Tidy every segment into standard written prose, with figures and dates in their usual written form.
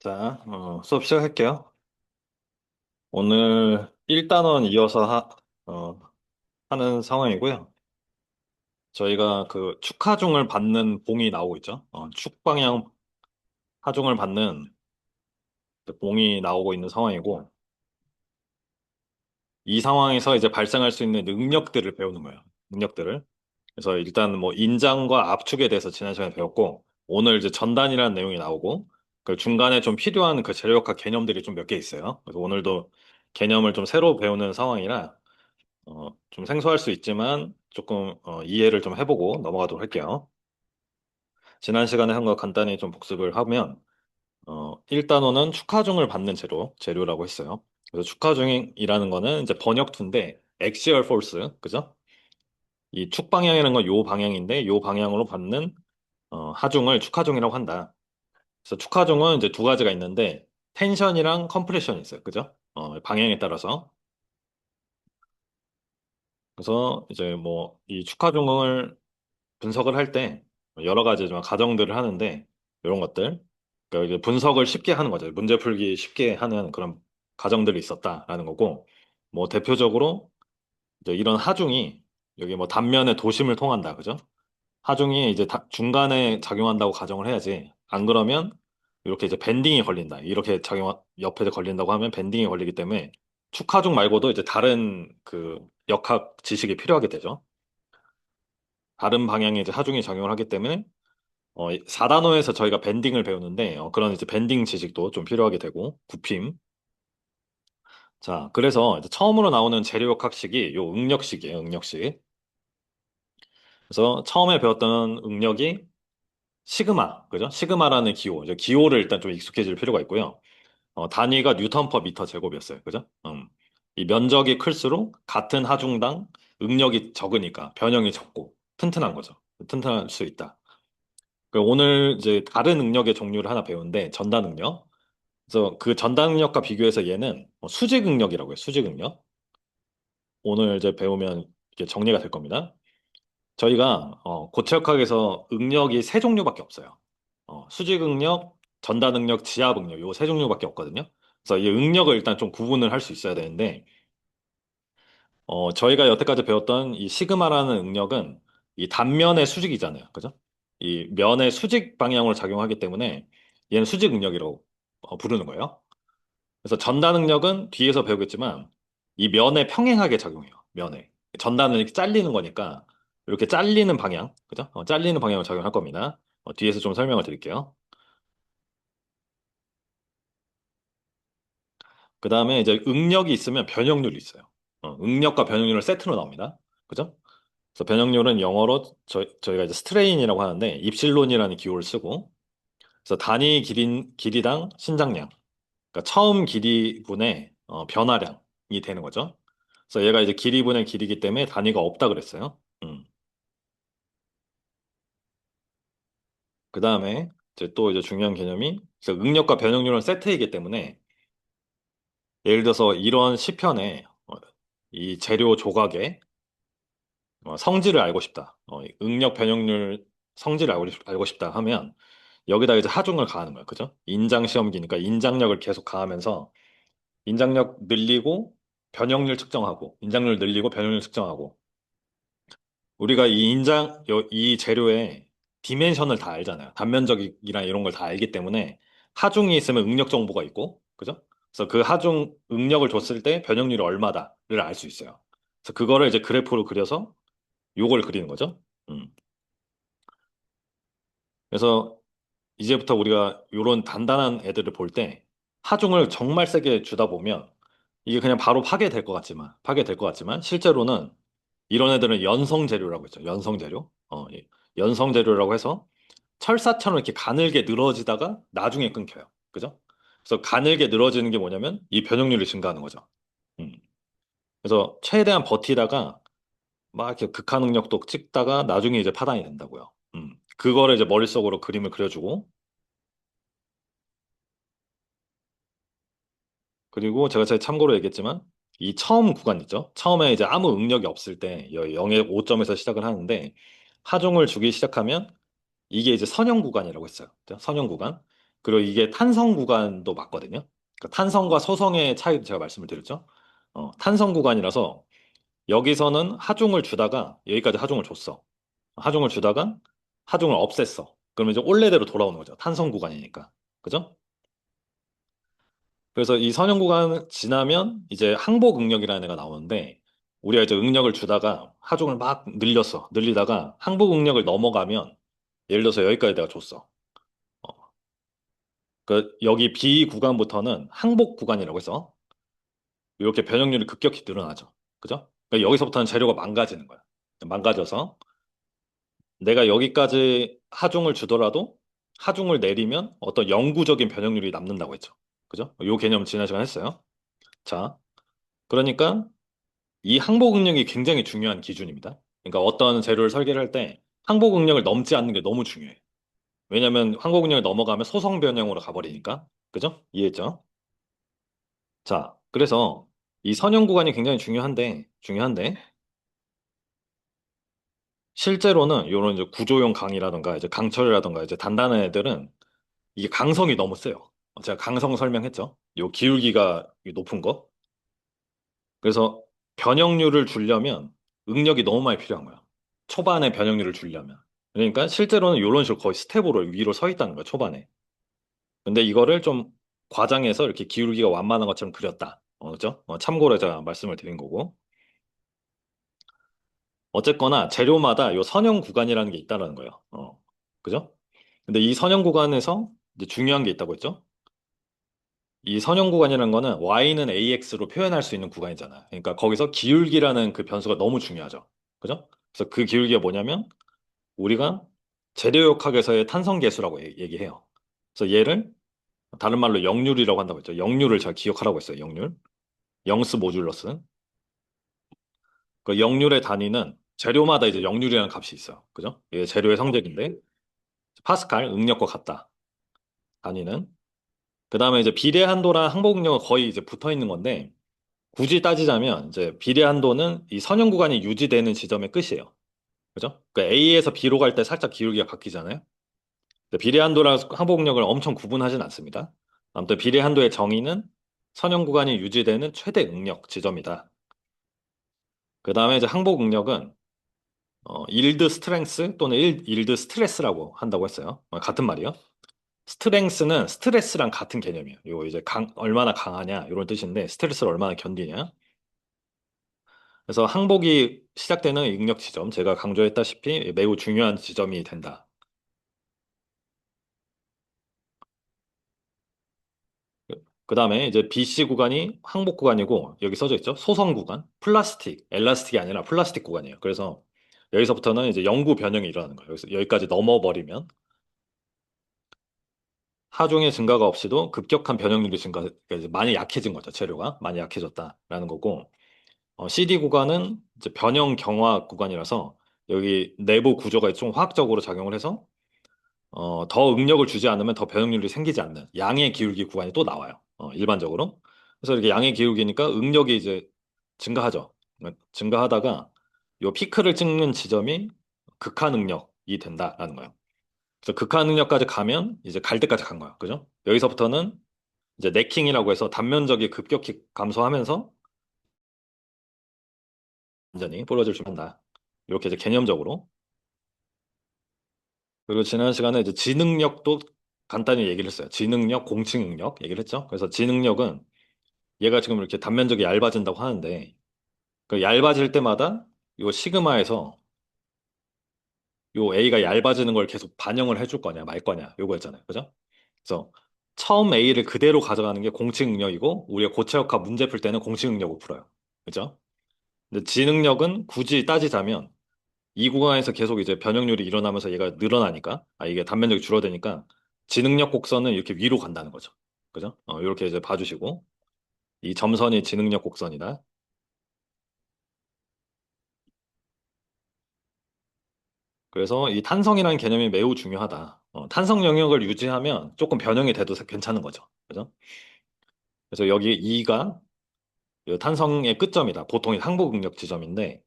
자, 수업 시작할게요. 오늘 1단원 이어서 하는 상황이고요. 저희가 그 축하중을 받는 봉이 나오고 있죠. 축방향 하중을 받는 그 봉이 나오고 있는 상황이고, 이 상황에서 이제 발생할 수 있는 능력들을 배우는 거예요. 능력들을. 그래서 일단 뭐 인장과 압축에 대해서 지난 시간에 배웠고, 오늘 이제 전단이라는 내용이 나오고, 그 중간에 좀 필요한 그 재료역학 개념들이 좀 몇 개 있어요. 그래서 오늘도 개념을 좀 새로 배우는 상황이라 좀 생소할 수 있지만 조금 이해를 좀 해보고 넘어가도록 할게요. 지난 시간에 한 거 간단히 좀 복습을 하면 1단원은 축하중을 받는 재료라고 했어요. 그래서 축하중이라는 거는 이제 번역투인데 엑시얼 포스, 그죠? 이 축방향이라는 건 요 방향인데 요 방향으로 받는 하중을 축하중이라고 한다. 그래서 축하중은 이제 두 가지가 있는데 텐션이랑 컴프레션이 있어요. 그죠? 방향에 따라서. 그래서 이제 뭐 이 축하중을 분석을 할 때 여러 가지 좀 가정들을 하는데 이런 것들 그러니까 이제 분석을 쉽게 하는 거죠. 문제 풀기 쉽게 하는 그런 가정들이 있었다라는 거고 뭐 대표적으로 이제 이런 하중이 여기 뭐 단면에 도심을 통한다. 그죠? 하중이 이제 중간에 작용한다고 가정을 해야지. 안 그러면 이렇게 이제 밴딩이 걸린다. 이렇게 옆에 걸린다고 하면 밴딩이 걸리기 때문에 축하중 말고도 이제 다른 그 역학 지식이 필요하게 되죠. 다른 방향의 이제 하중이 작용을 하기 때문에 4단원에서 저희가 밴딩을 배우는데 그런 이제 밴딩 지식도 좀 필요하게 되고 굽힘. 자, 그래서 이제 처음으로 나오는 재료역학식이 요 응력식이에요. 응력식. 그래서 처음에 배웠던 응력이 시그마, 그죠? 시그마라는 기호. 이제 기호를 일단 좀 익숙해질 필요가 있고요. 단위가 뉴턴 퍼 미터 제곱이었어요. 그죠? 이 면적이 클수록 같은 하중당 응력이 적으니까 변형이 적고 튼튼한 거죠. 튼튼할 수 있다. 오늘 이제 다른 응력의 종류를 하나 배우는데 전단 응력. 그래서 그 전단 응력과 비교해서 얘는 수직 응력이라고 해요. 수직 응력. 오늘 이제 배우면 이게 정리가 될 겁니다. 저희가 고체역학에서 응력이 세 종류밖에 없어요. 수직 응력, 전단 응력, 지압 응력 요 세 종류밖에 없거든요. 그래서 이 응력을 일단 좀 구분을 할 수 있어야 되는데 저희가 여태까지 배웠던 이 시그마라는 응력은 이 단면의 수직이잖아요. 그죠? 이 면의 수직 방향으로 작용하기 때문에 얘는 수직 응력이라고 부르는 거예요. 그래서 전단 응력은 뒤에서 배우겠지만 이 면에 평행하게 작용해요. 면에. 전단은 이렇게 잘리는 거니까 이렇게 잘리는 방향, 그죠? 잘리는 방향으로 작용할 겁니다. 뒤에서 좀 설명을 드릴게요. 그 다음에 이제 응력이 있으면 변형률이 있어요. 응력과 변형률은 세트로 나옵니다. 그죠? 그래서 변형률은 영어로 저희가 이제 스트레인이라고 하는데 입실론이라는 기호를 쓰고 그래서 단위 길이당 신장량 그러니까 처음 길이분의 변화량이 되는 거죠. 그래서 얘가 이제 길이분의 길이기 때문에 단위가 없다 그랬어요. 그 다음에 이제 또 이제 중요한 개념이 그래서 응력과 변형률은 세트이기 때문에 예를 들어서 이런 시편에 이 재료 조각의 성질을 알고 싶다. 응력 변형률 성질을 알고 싶다 하면 여기다 이제 하중을 가하는 거예요. 그죠? 인장 시험기니까 인장력을 계속 가하면서 인장력 늘리고 변형률 측정하고 인장률 늘리고 변형률 측정하고 우리가 이 재료의 디멘션을 다 알잖아요. 단면적이랑 이런 걸 다 알기 때문에 하중이 있으면 응력 정보가 있고, 그죠? 그래서 그 하중 응력을 줬을 때 변형률이 얼마다를 알 수 있어요. 그래서 그거를 이제 그래프로 그려서 요걸 그리는 거죠. 음. 그래서 이제부터 우리가 요런 단단한 애들을 볼 때 하중을 정말 세게 주다 보면 이게 그냥 바로 파괴될 것 같지만 실제로는 이런 애들은 연성 재료라고 했죠. 연성 재료. 연성 재료라고 해서 철사처럼 이렇게 가늘게 늘어지다가 나중에 끊겨요. 그죠? 그래서 가늘게 늘어지는 게 뭐냐면 이 변형률이 증가하는 거죠. 음. 그래서 최대한 버티다가 막 이렇게 극한 응력도 찍다가 나중에 이제 파단이 된다고요. 그거를 이제 머릿속으로 그림을 그려주고 그리고 제가 참고로 얘기했지만 이 처음 구간 있죠? 처음에 이제 아무 응력이 없을 때 0의 5점에서 시작을 하는데 하중을 주기 시작하면 이게 이제 선형 구간이라고 했어요. 그죠? 선형 구간. 그리고 이게 탄성 구간도 맞거든요. 그러니까 탄성과 소성의 차이도 제가 말씀을 드렸죠. 탄성 구간이라서 여기서는 하중을 주다가 여기까지 하중을 줬어. 하중을 주다가 하중을 없앴어. 그러면 이제 원래대로 돌아오는 거죠. 탄성 구간이니까. 그죠? 그래서 이 선형 구간 지나면 이제 항복 응력이라는 애가 나오는데 우리가 이제 응력을 주다가 하중을 막 늘렸어. 늘리다가 항복 응력을 넘어가면 예를 들어서 여기까지 내가 줬어. 어, 그 여기 B 구간부터는 항복 구간이라고 해서 이렇게 변형률이 급격히 늘어나죠. 그죠? 그러니까 여기서부터는 재료가 망가지는 거야. 망가져서 내가 여기까지 하중을 주더라도 하중을 내리면 어떤 영구적인 변형률이 남는다고 했죠. 그죠? 요 개념 지난 시간 했어요. 자, 그러니까 이 항복 응력이 굉장히 중요한 기준입니다. 그러니까 어떤 재료를 설계를 할 때 항복 응력을 넘지 않는 게 너무 중요해. 왜냐면 항복 응력을 넘어가면 소성 변형으로 가버리니까. 그죠? 이해했죠? 자, 그래서 이 선형 구간이 굉장히 중요한데 실제로는 이런 이제 구조용 강이라던가 이제 강철이라던가 이제 단단한 애들은 이게 강성이 너무 세요. 제가 강성 설명했죠. 요 기울기가 높은 거. 그래서 변형률을 주려면 응력이 너무 많이 필요한 거야. 초반에 변형률을 주려면. 그러니까 실제로는 이런 식으로 거의 스텝으로 위로 서 있다는 거야, 초반에. 근데 이거를 좀 과장해서 이렇게 기울기가 완만한 것처럼 그렸다. 그죠? 참고로 제가 말씀을 드린 거고. 어쨌거나 재료마다 요 선형 구간이라는 게 있다는 거예요. 그죠? 근데 이 선형 구간에서 이제 중요한 게 있다고 했죠? 이 선형 구간이라는 거는 y는 ax로 표현할 수 있는 구간이잖아. 그러니까 거기서 기울기라는 그 변수가 너무 중요하죠. 그죠? 그래서 그 기울기가 뭐냐면 우리가 재료역학에서의 탄성계수라고 얘기해요. 그래서 얘를 다른 말로 역률이라고 한다고 했죠. 역률을 잘 기억하라고 했어요. 역률. 영스 모듈러스. 그 역률의 단위는 재료마다 이제 역률이라는 값이 있어요. 그죠? 이게 재료의 성질인데 파스칼 응력과 같다. 단위는. 그 다음에 이제 비례 한도랑 항복 응력은 거의 이제 붙어 있는 건데 굳이 따지자면 이제 비례 한도는 이 선형 구간이 유지되는 지점의 끝이에요. 그죠? 그러니까 A에서 B로 갈 때 살짝 기울기가 바뀌잖아요. 근데 비례 한도랑 항복 응력을 엄청 구분하진 않습니다. 아무튼 비례 한도의 정의는 선형 구간이 유지되는 최대 응력 지점이다. 그 다음에 이제 항복 응력은 일드 스트렝스 또는 일드 스트레스라고 한다고 했어요. 같은 말이요. 스트렝스는 스트레스랑 같은 개념이에요. 이거 이제 얼마나 강하냐 이런 뜻인데 스트레스를 얼마나 견디냐. 그래서 항복이 시작되는 응력 지점, 제가 강조했다시피 매우 중요한 지점이 된다. 그 다음에 이제 BC 구간이 항복 구간이고 여기 써져 있죠. 소성 구간, 플라스틱, 엘라스틱이 아니라 플라스틱 구간이에요. 그래서 여기서부터는 이제 영구 변형이 일어나는 거예요. 여기까지 넘어버리면 하중의 증가가 없이도 급격한 변형률이 증가, 그러니까 이제 많이 약해진 거죠. 재료가 많이 약해졌다라는 거고. CD 구간은 이제 변형 경화 구간이라서 여기 내부 구조가 좀 화학적으로 작용을 해서 더 응력을 주지 않으면 더 변형률이 생기지 않는 양의 기울기 구간이 또 나와요. 일반적으로. 그래서 이렇게 양의 기울기니까 응력이 이제 증가하죠. 증가하다가 요 피크를 찍는 지점이 극한 응력이 된다라는 거예요. 그래서 극한 응력까지 가면 이제 갈 때까지 간 거야. 그죠? 여기서부터는 이제 네킹이라고 해서 단면적이 급격히 감소하면서 완전히 부러질 수 있다. 이렇게 이제 개념적으로. 그리고 지난 시간에 이제 지능력도 간단히 얘기를 했어요. 지능력, 공칭응력 얘기를 했죠. 그래서 지능력은 얘가 지금 이렇게 단면적이 얇아진다고 하는데 그 얇아질 때마다 요 시그마에서 요 A가 얇아지는 걸 계속 반영을 해줄 거냐 말 거냐 요거였잖아요. 그죠? 그래서 처음 A를 그대로 가져가는 게 공칭응력이고 우리가 고체역학 문제 풀 때는 공칭응력을 풀어요. 그죠? 근데 지능력은 굳이 따지자면 이 구간에서 계속 이제 변형률이 일어나면서 얘가 늘어나니까, 이게 단면적이 줄어드니까 지능력 곡선은 이렇게 위로 간다는 거죠. 그죠? 이렇게 이제 봐주시고, 이 점선이 지능력 곡선이다. 그래서 이 탄성이라는 개념이 매우 중요하다. 탄성 영역을 유지하면 조금 변형이 돼도 괜찮은 거죠. 그죠? 그래서 여기 2가 탄성의 끝점이다. 보통 항복 응력 지점인데,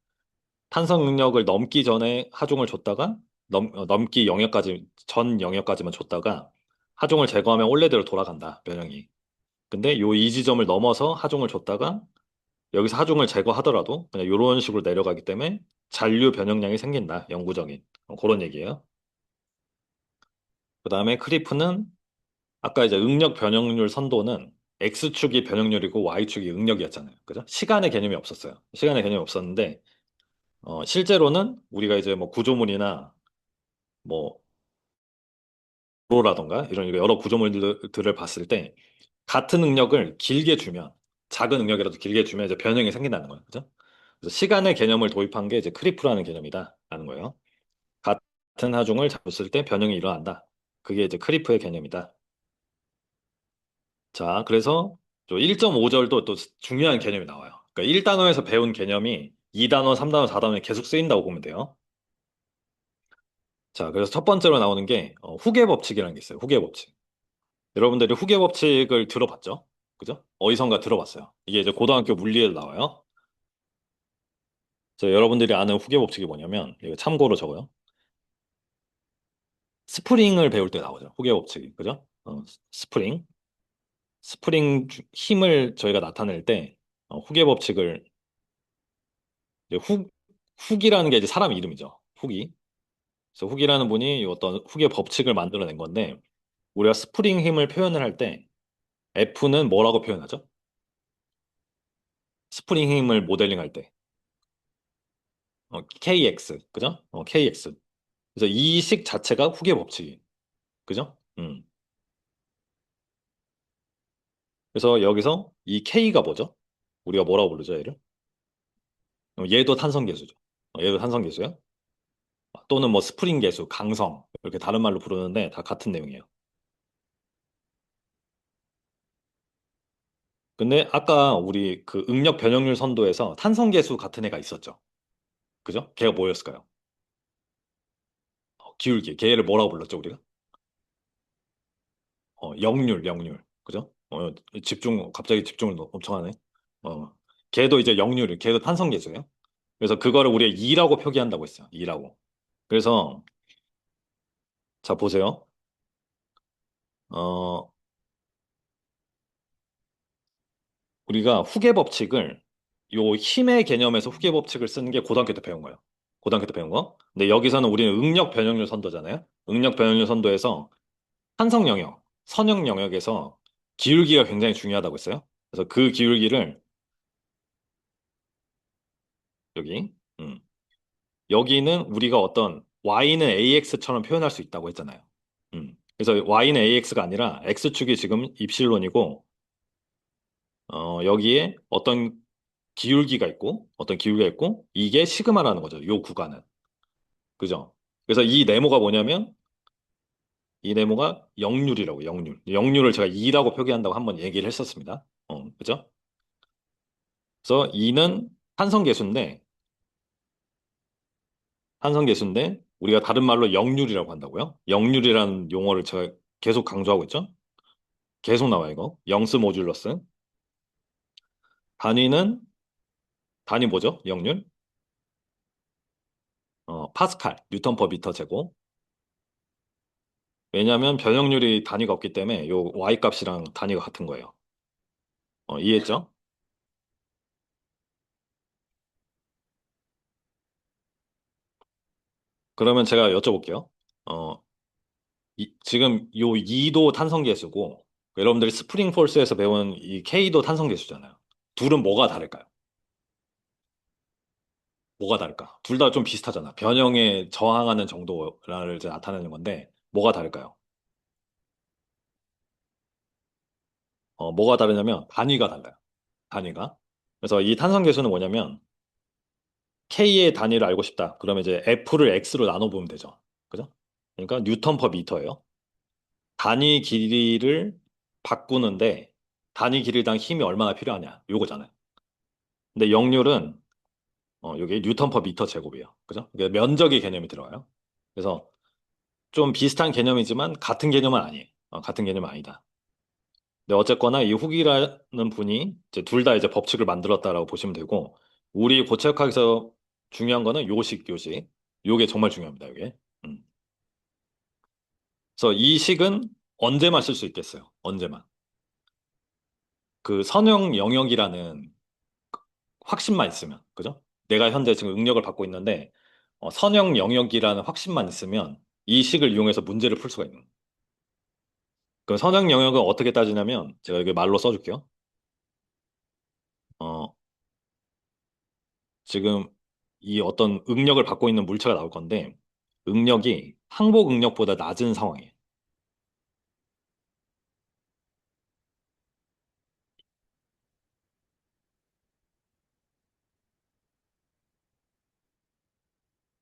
탄성 응력을 넘기 전에 하중을 줬다가, 넘기 영역까지, 전 영역까지만 줬다가, 하중을 제거하면 원래대로 돌아간다, 변형이. 근데 요 이 지점을 넘어서 하중을 줬다가 여기서 하중을 제거하더라도 그냥 이런 식으로 내려가기 때문에 잔류 변형량이 생긴다. 영구적인. 그런 얘기예요. 그 다음에 크리프는 아까 이제 응력 변형률 선도는 X축이 변형률이고 Y축이 응력이었잖아요. 그죠? 시간의 개념이 없었어요. 시간의 개념이 없었는데 실제로는 우리가 이제 뭐 구조물이나 뭐 도로라던가 이런 여러 구조물들을 봤을 때 같은 응력을 길게 주면 작은 응력이라도 길게 주면 이제 변형이 생긴다는 거예요. 그죠? 그래서 시간의 개념을 도입한 게 이제 크리프라는 개념이다라는 거예요. 같은 하중을 잡았을 때 변형이 일어난다. 그게 이제 크리프의 개념이다. 자, 그래서 1.5절도 또 중요한 개념이 나와요. 그러니까 1단원에서 배운 개념이 2단원, 3단원, 4단원에 계속 쓰인다고 보면 돼요. 자, 그래서 첫 번째로 나오는 게 후계 법칙이라는 게 있어요. 후계 법칙. 여러분들이 후계 법칙을 들어봤죠? 그죠? 어디선가 들어봤어요. 이게 이제 고등학교 물리에 나와요. 그래서 여러분들이 아는 후계 법칙이 뭐냐면 이거 참고로 적어요. 스프링을 배울 때 나오죠. 후계 법칙이. 그죠? 스프링. 힘을 저희가 나타낼 때 후계 법칙을 이제 훅이라는 게 이제 사람 이름이죠. 훅이. 그래서 훅이라는 분이 이 어떤 훅의 법칙을 만들어낸 건데 우리가 스프링 힘을 표현을 할 때 F는 뭐라고 표현하죠? 스프링 힘을 모델링 할 때 KX 그죠? KX. 그래서 이 식 자체가 훅의 법칙이 그죠? 그래서 여기서 이 K가 뭐죠? 우리가 뭐라고 부르죠, 얘를? 얘도 탄성계수죠. 얘도 탄성계수야. 또는 뭐 스프링 계수, 강성 이렇게 다른 말로 부르는데 다 같은 내용이에요. 근데 아까 우리 그 응력 변형률 선도에서 탄성계수 같은 애가 있었죠. 그죠? 걔가 뭐였을까요? 기울기. 걔를 뭐라고 불렀죠, 우리가? 역률. 그죠? 갑자기 집중을 엄청 하네. 어, 걔도 이제 걔도 탄성계수예요. 그래서 그거를 우리가 2라고 표기한다고 했어요. 2라고. 그래서, 자, 보세요. 어, 우리가 후계 법칙을 요 힘의 개념에서 후계 법칙을 쓰는 게 고등학교 때 배운 거예요. 고등학교 때 배운 거. 근데 여기서는 우리는 응력 변형률 선도잖아요. 응력 변형률 선도에서 산성 영역, 선형 영역에서 기울기가 굉장히 중요하다고 했어요. 그래서 그 기울기를 여기, 여기는 우리가 어떤 y는 ax처럼 표현할 수 있다고 했잖아요. 그래서 y는 ax가 아니라 x축이 지금 입실론이고, 여기에 어떤 기울기가 있고, 이게 시그마라는 거죠. 요 구간은. 그죠? 그래서 이 네모가 역률이라고, 역률. 역률을 제가 2라고 표기한다고 한번 얘기를 했었습니다. 그죠? 그래서 2는 탄성계수인데, 탄성계수인데, 우리가 다른 말로 역률이라고 한다고요? 역률이라는 용어를 제가 계속 강조하고 있죠? 계속 나와요, 이거. 영스 모듈러스. 단위는, 단위 뭐죠? 역률? 파스칼, 뉴턴 퍼 미터 제곱. 왜냐하면 변형률이 단위가 없기 때문에 요 y 값이랑 단위가 같은 거예요. 이해했죠? 그러면 제가 여쭤볼게요. 어, 지금 요 2도 탄성계수고 여러분들이 스프링 폴스에서 배운 이 K도 탄성계수잖아요. 둘은 뭐가 다를까요? 뭐가 다를까? 둘 다 좀 비슷하잖아. 변형에 저항하는 정도를 이제 나타내는 건데 뭐가 다를까요? 뭐가 다르냐면 단위가 달라요. 단위가. 그래서 이 탄성계수는 뭐냐면 K의 단위를 알고 싶다. 그러면 이제 F를 X로 나눠보면 되죠. 그죠? 그러니까 뉴턴 퍼 미터예요. 단위 길이를 바꾸는데 단위 길이당 힘이 얼마나 필요하냐. 요거잖아요. 근데 역률은 여기 뉴턴 퍼 미터 제곱이에요. 그죠? 이게 면적의 개념이 들어가요. 그래서 좀 비슷한 개념이지만 같은 개념은 아니에요. 같은 개념은 아니다. 근데 어쨌거나 이 훅이라는 분이 이제 둘 다 이제 법칙을 만들었다라고 보시면 되고 우리 고체역학에서 중요한 거는 요식. 요게 정말 중요합니다. 요게. 음. 그래서 이 식은 언제만 쓸 수 있겠어요. 언제만. 그 선형 영역이라는 확신만 있으면, 그죠? 내가 현재 지금 응력을 받고 있는데, 선형 영역이라는 확신만 있으면 이 식을 이용해서 문제를 풀 수가 있는 거예요. 그 선형 영역은 어떻게 따지냐면, 제가 여기 말로 써줄게요. 어, 지금 이 어떤 응력을 받고 있는 물체가 나올 건데, 응력이 항복 응력보다 낮은 상황이에요.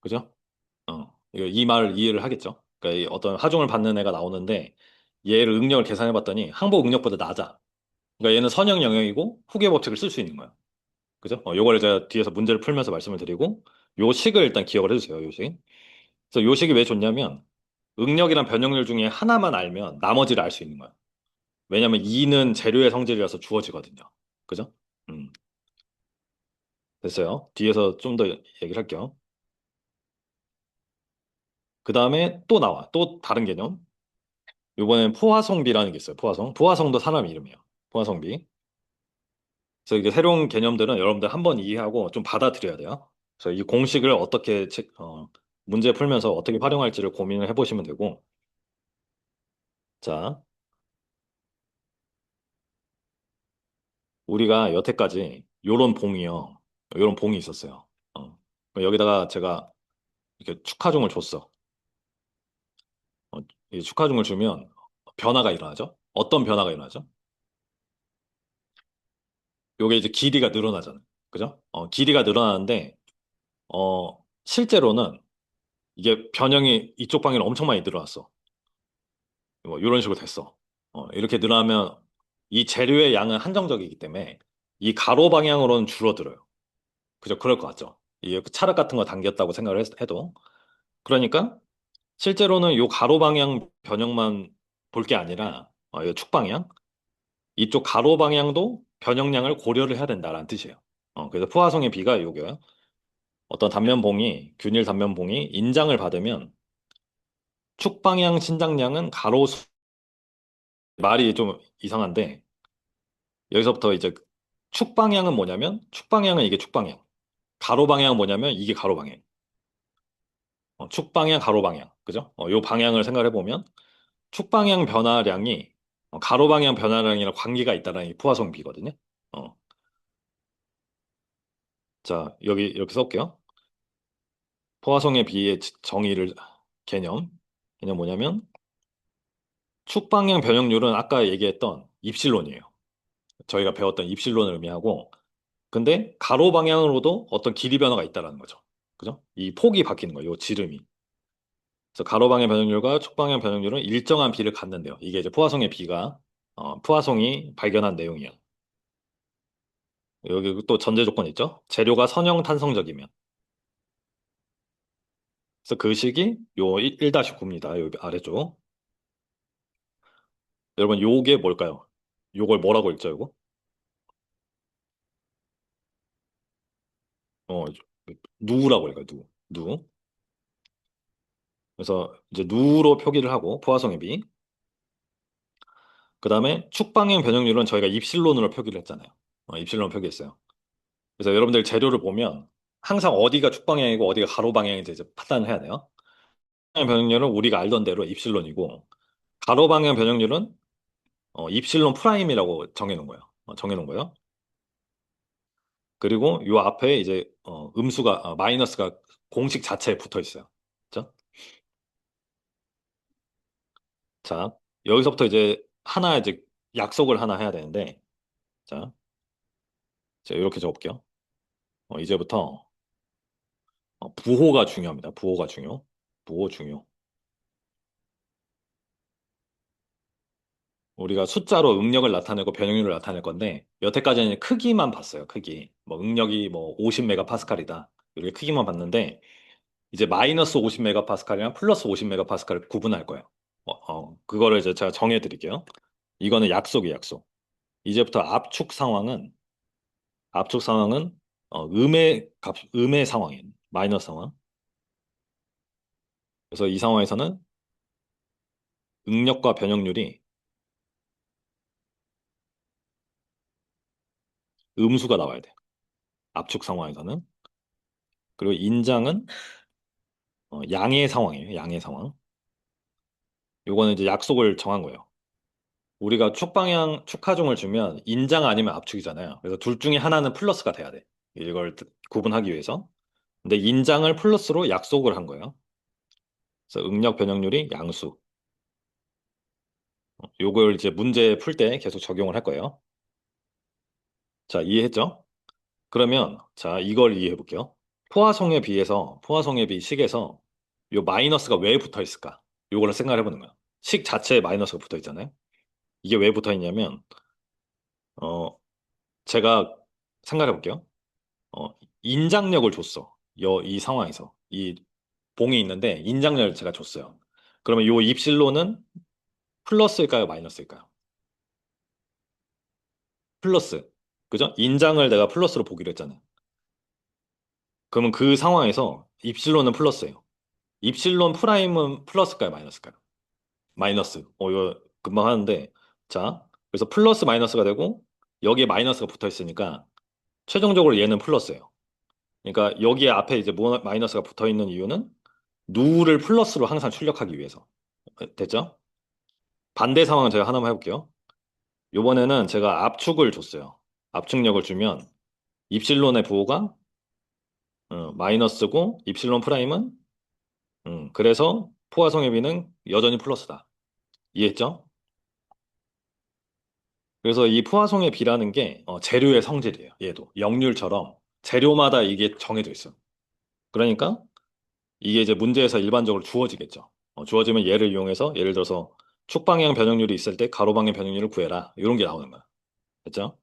그죠? 이 말 이해를 하겠죠? 그러니까 이 어떤 하중을 받는 애가 나오는데, 얘를 응력을 계산해봤더니 항복 응력보다 낮아. 그러니까 얘는 선형 영역이고 후계 법칙을 쓸 수 있는 거야. 그죠? 요걸 제가 뒤에서 문제를 풀면서 말씀을 드리고, 요 식을 일단 기억을 해주세요, 요 식. 그래서 요 식이 왜 좋냐면, 응력이란 변형률 중에 하나만 알면 나머지를 알 수 있는 거야. 왜냐면 2는 재료의 성질이라서 주어지거든요. 그죠? 음, 됐어요. 뒤에서 좀 더 얘기를 할게요. 그 다음에 또 나와. 또 다른 개념. 요번엔 포화성비라는 게 있어요. 포화성. 포화성도 사람 이름이에요. 포화성비. 그래서 이게 새로운 개념들은 여러분들 한번 이해하고 좀 받아들여야 돼요. 그래서 이 공식을 어떻게 문제 풀면서 어떻게 활용할지를 고민을 해보시면 되고, 자, 우리가 여태까지 요런 봉이요. 요런 봉이 있었어요. 여기다가 제가 이렇게 축하종을 줬어. 어, 이 축하종을 주면 변화가 일어나죠? 어떤 변화가 일어나죠? 요게 이제 길이가 늘어나잖아요. 그죠? 길이가 늘어나는데, 실제로는 이게 변형이 이쪽 방향으로 엄청 많이 늘어났어. 뭐 이런 식으로 됐어. 이렇게 늘어나면 이 재료의 양은 한정적이기 때문에 이 가로 방향으로는 줄어들어요. 그죠? 그럴 것 같죠? 이 차력 같은 거 당겼다고 생각을 해도. 그러니까 실제로는 이 가로 방향 변형만 볼 게 아니라 이 축방향 이쪽 가로 방향도 변형량을 고려를 해야 된다라는 뜻이에요. 그래서 포화성의 비가 요게 어떤 단면봉이 균일 단면봉이 인장을 받으면 축방향 신장량은 가로 말이 좀 이상한데 여기서부터 이제 축방향은 뭐냐면 축방향은 이게 축방향 가로 방향은 뭐냐면 이게 가로 방향 축방향 가로 방향 그죠? 요 방향을 생각해 보면 축방향 변화량이 가로 방향 변화량이랑 관계가 있다는 이 포화성 비거든요. 어, 자 여기 이렇게 써볼게요. 포화성의 비의 정의를 개념 뭐냐면 축방향 변형률은 아까 얘기했던 입실론이에요. 저희가 배웠던 입실론을 의미하고 근데 가로 방향으로도 어떤 길이 변화가 있다라는 거죠. 그죠? 이 폭이 바뀌는 거예요. 이 지름이. 그래서 가로 방향 변형률과 축방향 변형률은 일정한 비를 갖는데요. 이게 이제 포화성의 비가 포화성이 발견한 내용이야. 여기 또 전제 조건 있죠? 재료가 선형 탄성적이면. 그래서 그 식이 요 1-9입니다. 여기 아래쪽. 여러분 요게 뭘까요? 요걸 뭐라고 읽죠, 요거? 어, 누라고 읽어요, 누. 누. 그래서 이제 누로 표기를 하고 포화성의 비. 그다음에 축방향 변형률은 저희가 입실론으로 표기를 했잖아요. 입실론 표기했어요. 그래서 여러분들 재료를 보면 항상 어디가 축방향이고 어디가 가로 방향인지 이제 판단을 해야 돼요. 방향 변형률은 우리가 알던 대로 입실론이고 가로 방향 변형률은 입실론 프라임이라고 정해놓은 거예요. 정해놓은 거예요. 그리고 요 앞에 이제 음수가 마이너스가 공식 자체에 붙어 있어요. 그죠? 자, 여기서부터 이제 하나 이제 약속을 하나 해야 되는데 자, 제가 이렇게 적어볼게요. 이제부터 부호가 중요합니다. 부호가 중요. 부호 중요. 우리가 숫자로 응력을 나타내고 변형률을 나타낼 건데 여태까지는 크기만 봤어요. 크기. 뭐 응력이 뭐 50메가파스칼이다. 이렇게 크기만 봤는데 이제 마이너스 50메가파스칼이랑 플러스 50메가파스칼을 구분할 거예요. 그거를 이제 제가 정해 드릴게요. 이거는 약속이에요, 약속. 이제부터 압축 상황은 음의 상황이에요. 마이너스 상황. 그래서 이 상황에서는 응력과 변형률이 음수가 나와야 돼. 압축 상황에서는. 그리고 인장은 양의 상황이에요. 양의 상황. 요거는 이제 약속을 정한 거예요. 우리가 축하종을 주면 인장 아니면 압축이잖아요. 그래서 둘 중에 하나는 플러스가 돼야 돼. 이걸 구분하기 위해서. 근데 인장을 플러스로 약속을 한 거예요. 그래서 응력 변형률이 양수. 요걸 이제 문제 풀 때 계속 적용을 할 거예요. 자, 이해했죠? 그러면 자, 이걸 이해해 볼게요. 포화송에 비 식에서 요 마이너스가 왜 붙어 있을까? 요거를 생각해 보는 거야. 식 자체에 마이너스가 붙어 있잖아요. 이게 왜 붙어 있냐면 어 제가 생각해 볼게요. 어 인장력을 줬어. 이 상황에서 이 봉이 있는데 인장력을 제가 줬어요. 그러면 요 입실로는 플러스일까요, 마이너스일까요? 플러스. 그죠? 인장을 내가 플러스로 보기로 했잖아요. 그러면 그 상황에서 입실론은 플러스예요. 입실론 프라임은 플러스일까요, 마이너스일까요? 마이너스. 이거 금방 하는데, 자, 그래서 플러스 마이너스가 되고, 여기에 마이너스가 붙어 있으니까, 최종적으로 얘는 플러스예요. 그러니까 여기에 앞에 이제 마이너스가 붙어 있는 이유는, 누를 플러스로 항상 출력하기 위해서. 됐죠? 반대 상황 제가 하나만 해볼게요. 요번에는 제가 압축을 줬어요. 압축력을 주면, 입실론의 부호가 마이너스고, 입실론 프라임은 그래서 포화성의 비는 여전히 플러스다. 이해했죠? 그래서 이 포화성의 비라는 게 재료의 성질이에요. 얘도 역률처럼 재료마다 이게 정해져 있어. 그러니까 이게 이제 문제에서 일반적으로 주어지겠죠. 주어지면 얘를 이용해서 예를 들어서 축방향 변형률이 있을 때 가로방향 변형률을 구해라. 이런 게 나오는 거야. 됐죠?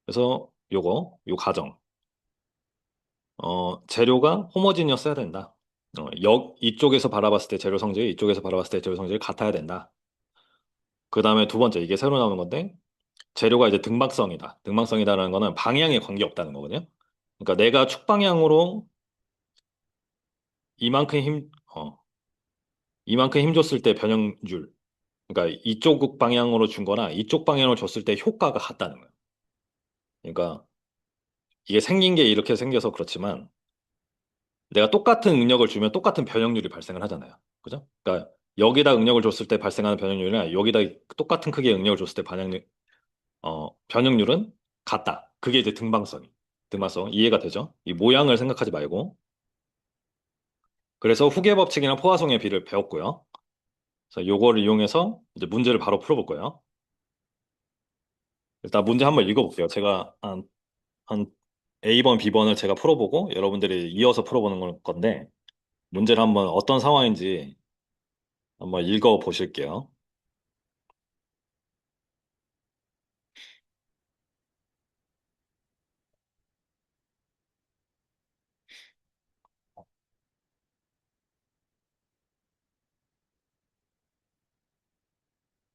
그래서 요 가정. 재료가 호모지니어스여야 된다. 이쪽에서 바라봤을 때 재료 성질이 이쪽에서 바라봤을 때 재료 성질이 같아야 된다. 그 다음에 두 번째, 이게 새로 나오는 건데, 재료가 이제 등박성이다. 등박성이다라는 거는 방향에 관계없다는 거거든요. 그러니까 내가 축방향으로 이만큼 이만큼 힘 줬을 때 변형률. 그러니까 이쪽 방향으로 준 거나 이쪽 방향으로 줬을 때 효과가 같다는 거예요. 그러니까 이게 생긴 게 이렇게 생겨서 그렇지만 내가 똑같은 응력을 주면 똑같은 변형률이 발생을 하잖아요. 그죠? 그러니까 여기다 응력을 줬을 때 발생하는 변형률이나 여기다 똑같은 크기의 응력을 줬을 때 변형률은 같다. 그게 이제 등방성이. 등방성. 이해가 되죠? 이 모양을 생각하지 말고. 그래서 후계 법칙이나 포화성의 비를 배웠고요. 그래서 요거를 이용해서 이제 문제를 바로 풀어볼 거예요. 일단 문제 한번 읽어볼게요. 제가 한 A번, B번을 제가 풀어보고 여러분들이 이어서 풀어보는 건데 문제를 한번 어떤 상황인지 한번 읽어보실게요.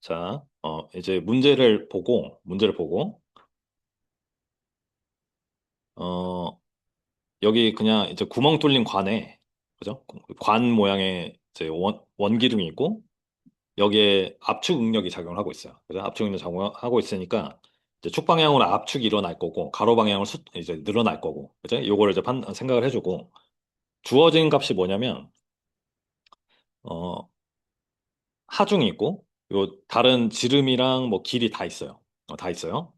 자, 이제 문제를 보고, 어, 여기 그냥 이제 구멍 뚫린 관에, 그죠? 관 모양의 이제 원기둥이 있고, 여기에 압축 응력이 작용을 하고 있어요. 그래서 압축 응력 작용하고 있으니까, 이제 축 방향으로 압축이 일어날 거고, 가로 방향으로 이제 늘어날 거고, 그죠? 요거를 이제 생각을 해주고, 주어진 값이 뭐냐면, 어, 하중이 있고, 요 다른 지름이랑 뭐 길이 다 있어요. 다 있어요.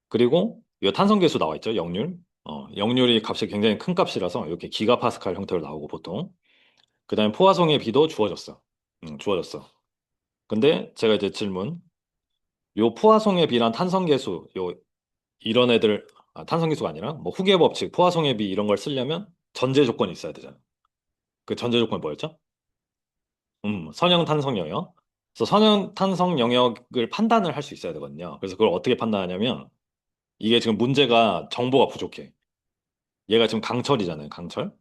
그리고 이 탄성계수 나와 있죠, 역률. 역률이 값이 굉장히 큰 값이라서 이렇게 기가파스칼 형태로 나오고 보통. 그다음에 포화성의 비도 주어졌어. 주어졌어. 근데 제가 이제 질문, 요 포화성의 비랑 탄성계수, 이런 애들, 탄성계수가 아니라 뭐 후계 법칙, 포화성의 비 이런 걸 쓰려면 전제 조건이 있어야 되잖아. 그 전제 조건이 뭐였죠? 선형 탄성 영역. 그래서 선형 탄성 영역을 판단을 할 수 있어야 되거든요. 그래서 그걸 어떻게 판단하냐면 이게 지금 문제가 정보가 부족해. 얘가 지금 강철이잖아요, 강철.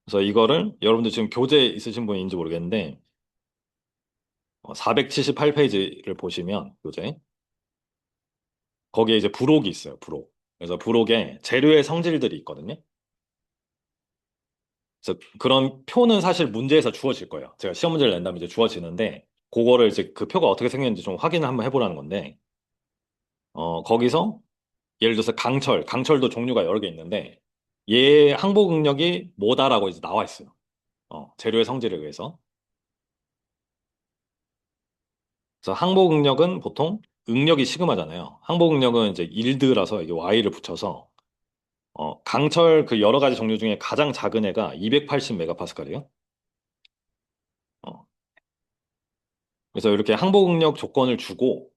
그래서 이거를 여러분들 지금 교재 있으신 분인지 모르겠는데 478페이지를 보시면 교재 거기에 이제 부록이 있어요, 부록. 그래서 부록에 재료의 성질들이 있거든요. 그래서 그런 표는 사실 문제에서 주어질 거예요. 제가 시험 문제를 낸다면 이제 주어지는데, 그거를 이제 그 표가 어떻게 생겼는지 좀 확인을 한번 해보라는 건데, 거기서 예를 들어서 강철도 종류가 여러 개 있는데, 얘 항복 능력이 뭐다라고 이제 나와 있어요. 재료의 성질에 의해서. 그래서 항복 능력은 보통 응력이 시그마잖아요. 항복 능력은 이제 일드라서 이게 Y를 붙여서, 강철 그 여러 가지 종류 중에 가장 작은 애가 280 메가파스칼이에요. 어, 그래서 이렇게 항복 능력 조건을 주고,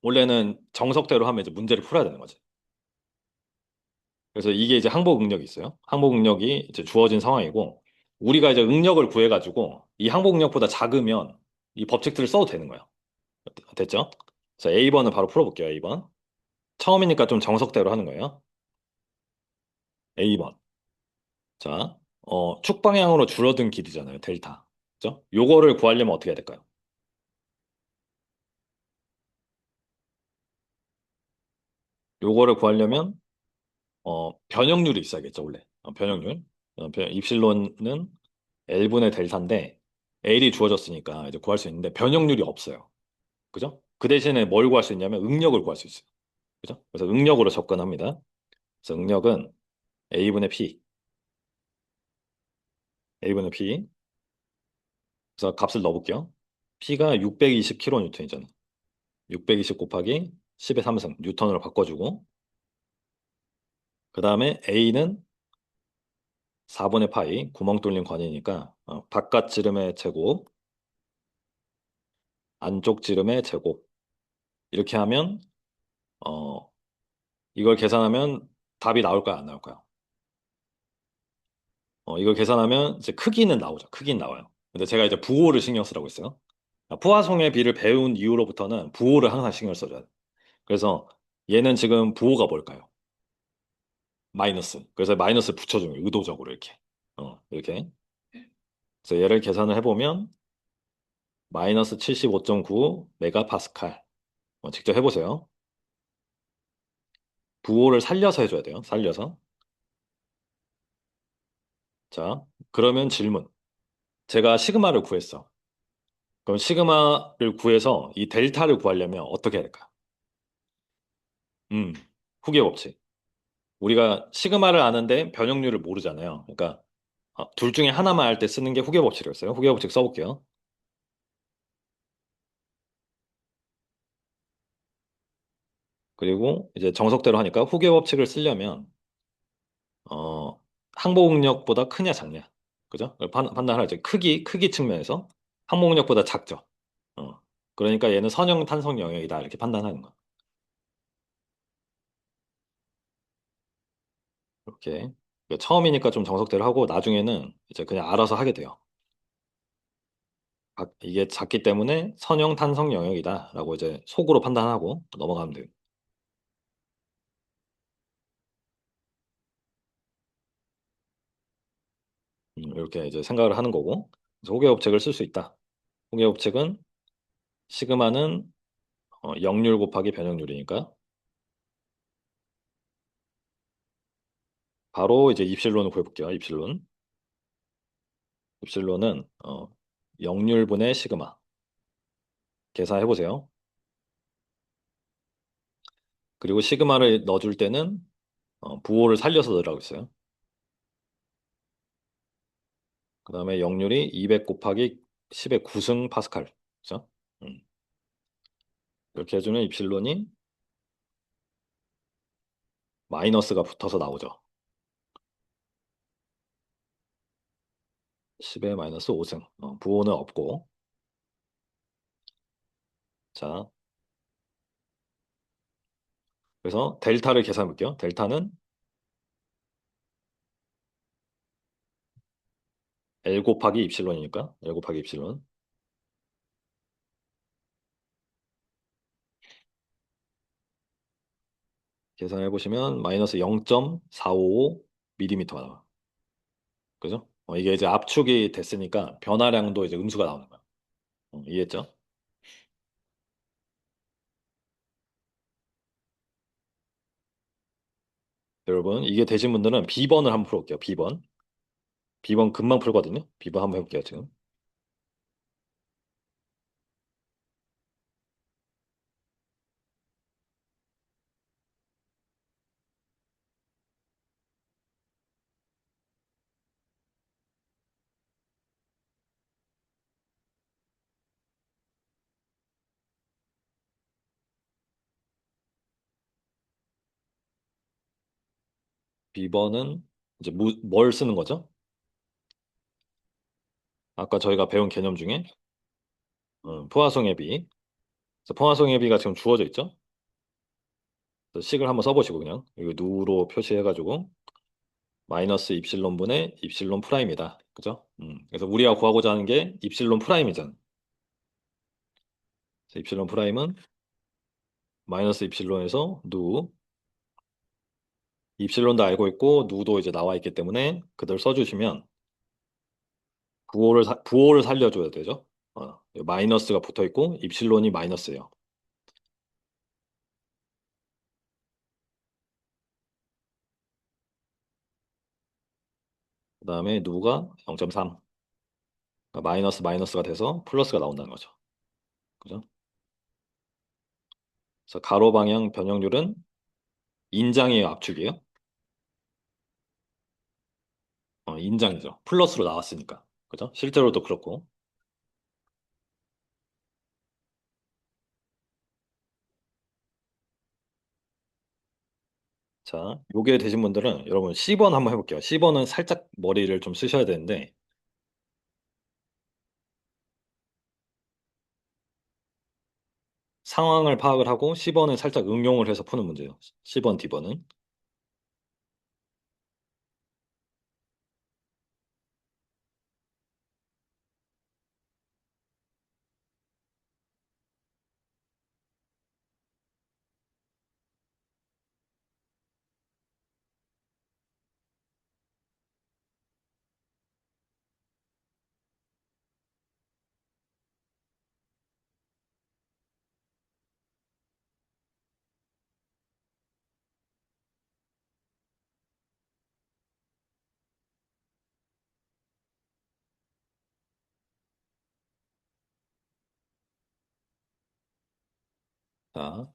원래는 정석대로 하면 이제 문제를 풀어야 되는 거지. 그래서 이게 이제 항복 응력이 있어요. 항복 응력이 이제 주어진 상황이고, 우리가 이제 응력을 구해가지고, 이 항복 응력보다 작으면 이 법칙들을 써도 되는 거예요. 됐죠? 자, A번은 바로 풀어볼게요, A번. 처음이니까 좀 정석대로 하는 거예요. A번. 자, 축 방향으로 줄어든 길이잖아요, 델타. 그죠? 요거를 구하려면 어떻게 해야 될까요? 요거를 구하려면, 변형률이 있어야겠죠, 원래. 변형률. 입실론은 L분의 델타인데, L이 주어졌으니까 이제 구할 수 있는데, 변형률이 없어요. 그죠? 그 대신에 뭘 구할 수 있냐면, 응력을 구할 수 있어요. 그죠? 그래서 응력으로 접근합니다. 그래서 응력은 A분의 P, A분의 P. 그래서 값을 넣어볼게요. P가 620kN이잖아. 620 곱하기 10의 3승, 뉴턴으로 바꿔주고, 그 다음에 A는 4분의 파이, 구멍 뚫린 관이니까, 바깥 지름의 제곱, 안쪽 지름의 제곱. 이렇게 하면, 어, 이걸 계산하면 답이 나올까요, 안 나올까요? 이걸 계산하면 이제 크기는 나오죠. 크기는 나와요. 근데 제가 이제 부호를 신경 쓰라고 했어요. 포화송의 비를 배운 이후로부터는 부호를 항상 신경 써줘야 돼. 그래서 얘는 지금 부호가 뭘까요? 마이너스. 그래서 마이너스 붙여준 거예요. 의도적으로 이렇게. 이렇게. 그래서 얘를 계산을 해보면 마이너스 75.9 메가파스칼. 직접 해보세요. 부호를 살려서 해줘야 돼요. 살려서. 자, 그러면 질문. 제가 시그마를 구했어. 그럼 시그마를 구해서 이 델타를 구하려면 어떻게 해야 될까? 음, 후계 법칙. 우리가 시그마를 아는데 변형률을 모르잖아요. 그러니까 둘 중에 하나만 할 때 쓰는 게 후계 법칙이었어요. 후계 법칙 써볼게요. 그리고 이제 정석대로 하니까 후계 법칙을 쓰려면 어, 항복력보다 크냐 작냐, 그죠? 판단하라 이제 크기 측면에서 항복력보다 작죠. 어, 그러니까 얘는 선형 탄성 영역이다 이렇게 판단하는 거. 이렇게 그러니까 처음이니까 좀 정석대로 하고 나중에는 이제 그냥 알아서 하게 돼요. 이게 작기 때문에 선형 탄성 영역이다라고 이제 속으로 판단하고 넘어가면 돼요. 이렇게 이제 생각을 하는 거고, 그래서 호계 법칙을 쓸 수 있다. 호계 법칙은 시그마는 역률 곱하기 변형률이니까 바로 이제 입실론을 구해볼게요. 입실론. 입실론은 역률분의 시그마 계산해 보세요. 그리고 시그마를 넣어줄 때는 부호를 살려서 넣으라고 했어요. 그 다음에 역률이 200 곱하기 10의 9승 파스칼. 그죠? 음, 이렇게 해주면 입실론이 마이너스가 붙어서 나오죠. 10의 마이너스 5승. 부호는 없고. 자, 그래서 델타를 계산해 볼게요. 델타는 L 곱하기 입실론이니까 L 곱하기 입실론 계산해 보시면 마이너스 0.455 밀리미터가 나와요. 그죠? 이게 이제 압축이 됐으니까 변화량도 이제 음수가 나오는 거야. 이해했죠? 여러분, 이게 되신 분들은 B번을 한번 풀어볼게요. B번. B번 금방 풀거든요. B번 한번 해볼게요, 지금. B번은 이제 뭘 쓰는 거죠? 아까 저희가 배운 개념 중에 포화성의 비. 그래서 포화성의 비가 지금 주어져 있죠? 그래서 식을 한번 써보시고 그냥 이거 누로 표시해가지고 마이너스 입실론분의 입실론 프라임이다. 그죠? 그래서 우리가 구하고자 하는 게 입실론 프라임이잖아. 그래서 입실론 프라임은 마이너스 입실론에서 누 입실론도 알고 있고 누도 이제 나와 있기 때문에 그대로 써주시면 부호를 살려줘야 되죠. 마이너스가 붙어 있고 입실론이 마이너스예요. 그다음에 누가 0.3 마이너스 마이너스가 돼서 플러스가 나온다는 거죠. 그죠? 그래서 가로 방향 변형률은 인장이에요, 압축이에요? 인장이죠. 플러스로 나왔으니까. 그죠? 실제로도 그렇고. 자, 요게 되신 분들은 여러분 C번 한번 해볼게요. C번은 살짝 머리를 좀 쓰셔야 되는데 상황을 파악을 하고 C번은 살짝 응용을 해서 푸는 문제예요. C번, D번은. 자,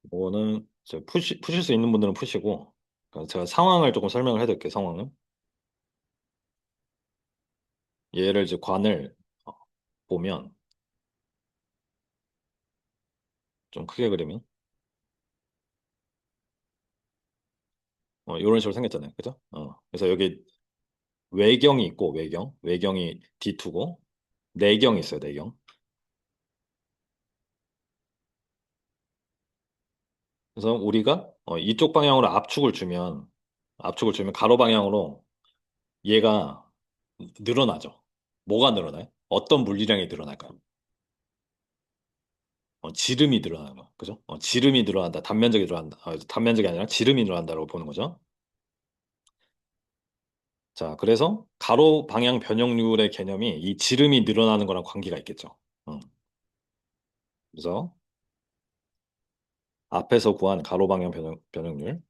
이거는 푸실 수 있는 분들은 푸시고 제가 상황을 조금 설명을 해드릴게요. 상황은. 얘를 이제 관을 어, 보면 좀 크게 그리면 이런 식으로 생겼잖아요. 그죠? 그래서 여기 외경이 있고 외경이 D2고 내경이 있어요. 내경. 그래서 우리가 이쪽 방향으로 압축을 주면 가로 방향으로 얘가 늘어나죠. 뭐가 늘어나요? 어떤 물리량이 늘어날까요? 지름이 늘어나는 거. 그죠? 지름이 늘어난다. 단면적이 늘어난다. 단면적이 아니라 지름이 늘어난다고 보는 거죠. 자, 그래서 가로 방향 변형률의 개념이 이 지름이 늘어나는 거랑 관계가 있겠죠. 음, 그래서 앞에서 구한 가로 방향 변형률,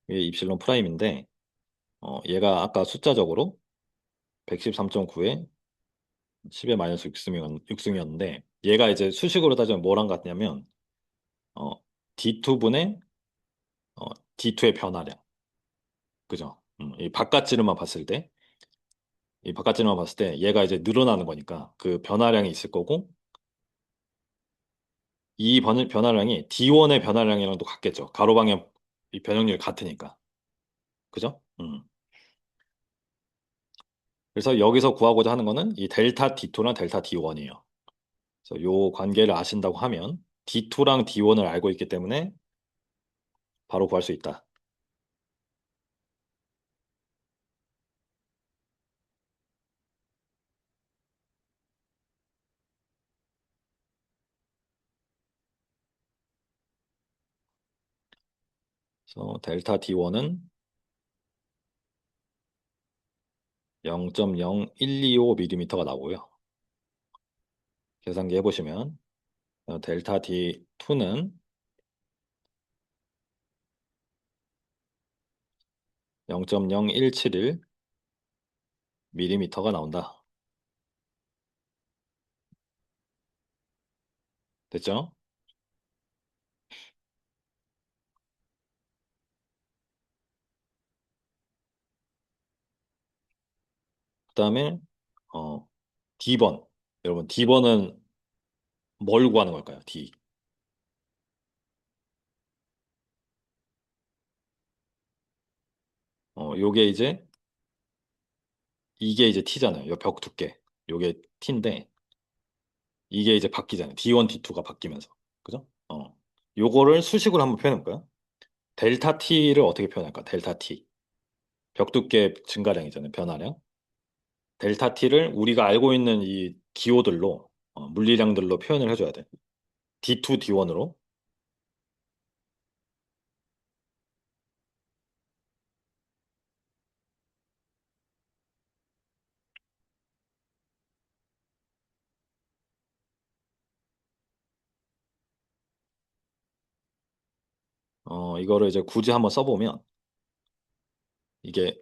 이게 입실론 프라임인데, 얘가 아까 숫자적으로 113.9에 10의 마이너스 6승이었는데, 얘가 이제 수식으로 따지면 뭐랑 같냐면, 어, D2분의 D2의 변화량. 그죠? 이 바깥지름만 봤을 때, 이 바깥지름만 봤을 때 얘가 이제 늘어나는 거니까 그 변화량이 있을 거고, 이 변화량이 D1의 변화량이랑도 같겠죠. 가로 방향 이 변형률이 같으니까. 그죠? 그래서 여기서 구하고자 하는 거는 이 델타 D2랑 델타 D1이에요. 그래서 요 관계를 아신다고 하면 D2랑 D1을 알고 있기 때문에 바로 구할 수 있다. 그래서 델타 D1은 0.0125mm가 나오고요. 계산기 해보시면 델타 D2는 0.0171 밀리미터가 나온다. 됐죠? 그다음에 어, D번. 여러분, D번은 뭘 구하는 걸까요? D. 요게 이제 이게 이제 T잖아요. 요 벽 두께. 요게 T인데 이게 이제 바뀌잖아요. D1, D2가 바뀌면서. 그죠? 요거를 수식으로 한번 표현해 볼까요? 델타 T를 어떻게 표현할까? 델타 T. 벽 두께 증가량이잖아요. 변화량. 델타 T를 우리가 알고 있는 이 기호들로 물리량들로 표현을 해줘야 돼. D2, D1으로. 이거를 이제 굳이 한번 써보면 이게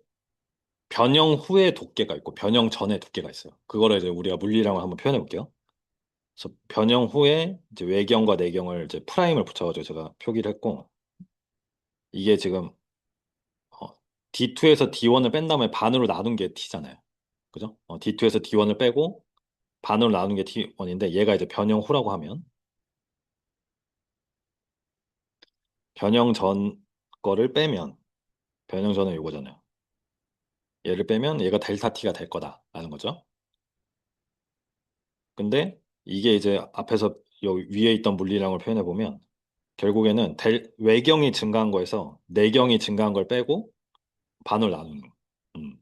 변형 후의 두께가 있고 변형 전의 두께가 있어요. 그거를 이제 우리가 물리량을 한번 표현해 볼게요. 그래서 변형 후에 이제 외경과 내경을 이제 프라임을 붙여가지고 제가 표기를 했고 이게 지금 D2에서 D1을 뺀 다음에 반으로 나눈 게 T잖아요. 그죠? D2에서 D1을 빼고 반으로 나눈 게 T1인데 얘가 이제 변형 후라고 하면 변형 전 거를 빼면 변형 전은 이거잖아요. 얘를 빼면 얘가 델타 T가 될 거다라는 거죠. 근데 이게 이제 앞에서 여기 위에 있던 물리량을 표현해 보면 결국에는 외경이 증가한 거에서 내경이 증가한 걸 빼고 반을 나누는 거. 음.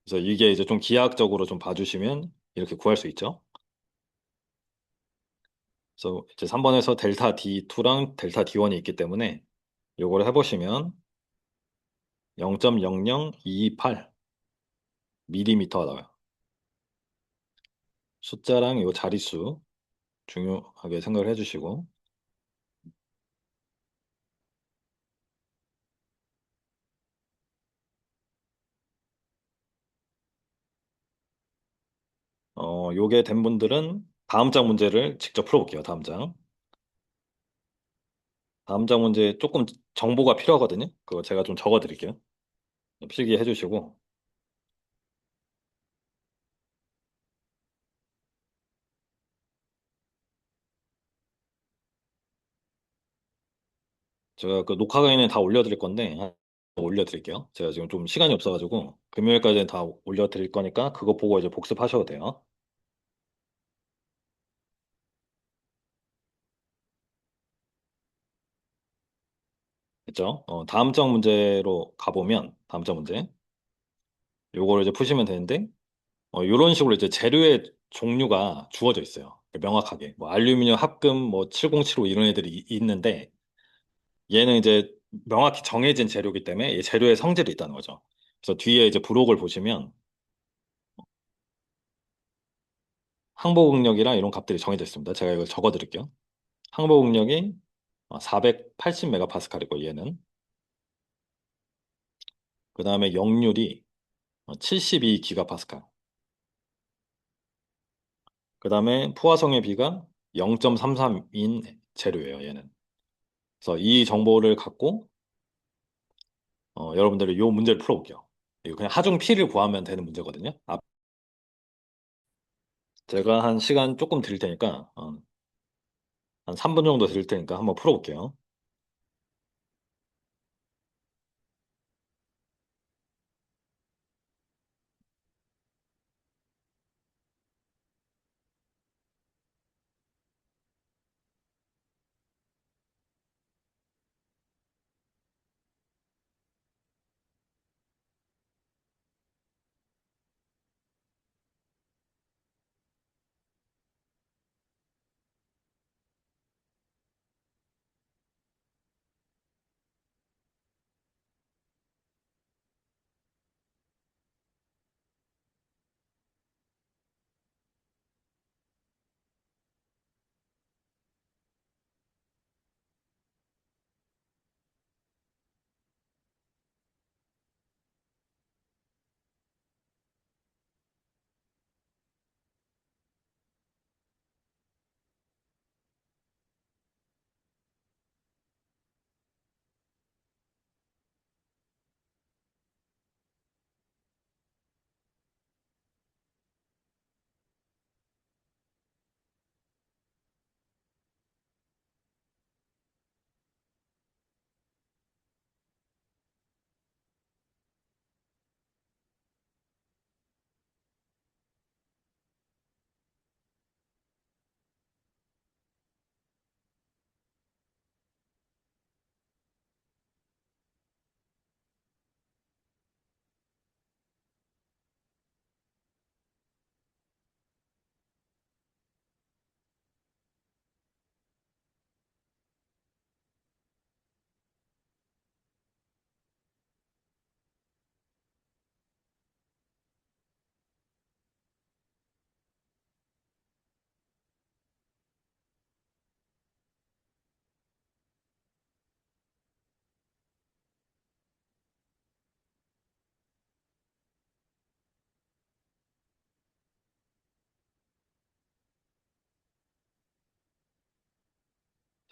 그래서 이게 이제 좀 기하학적으로 좀 봐주시면 이렇게 구할 수 있죠. 그래서 이제 3번에서 델타 D2랑 델타 D1이 있기 때문에 요거를 해보시면 0.00228 밀리미터가 나와요. 숫자랑 요 자릿수 중요하게 생각을 해주시고 요게 된 분들은 다음 장 문제를 직접 풀어볼게요. 다음 장. 다음 장 문제 조금 정보가 필요하거든요. 그거 제가 좀 적어드릴게요. 필기해 주시고 제가 그 녹화 강의는 다 올려드릴 건데 올려드릴게요. 제가 지금 좀 시간이 없어가지고 금요일까지는 다 올려드릴 거니까 그거 보고 이제 복습하셔도 돼요. 됐죠? 다음 장 문제로 가보면 다음 장 문제 요거를 이제 푸시면 되는데 요런 식으로 이제 재료의 종류가 주어져 있어요. 명확하게 뭐 알루미늄 합금 뭐 7075 이런 애들이 있는데 얘는 이제 명확히 정해진 재료이기 때문에 이 재료의 성질이 있다는 거죠. 그래서 뒤에 이제 부록을 보시면 항복 응력이랑 이런 값들이 정해져 있습니다. 제가 이걸 적어 드릴게요. 항복 응력이 480 메가파스칼이고 얘는 그다음에 역률이 72 기가파스칼. 그다음에 포화성의 비가 0.33인 재료예요, 얘는. 그래서 이 정보를 갖고 여러분들이 이 문제를 풀어볼게요. 이거 그냥 하중 P를 구하면 되는 문제거든요. 제가 한 시간 조금 드릴 테니까 한 3분 정도 드릴 테니까 한번 풀어볼게요.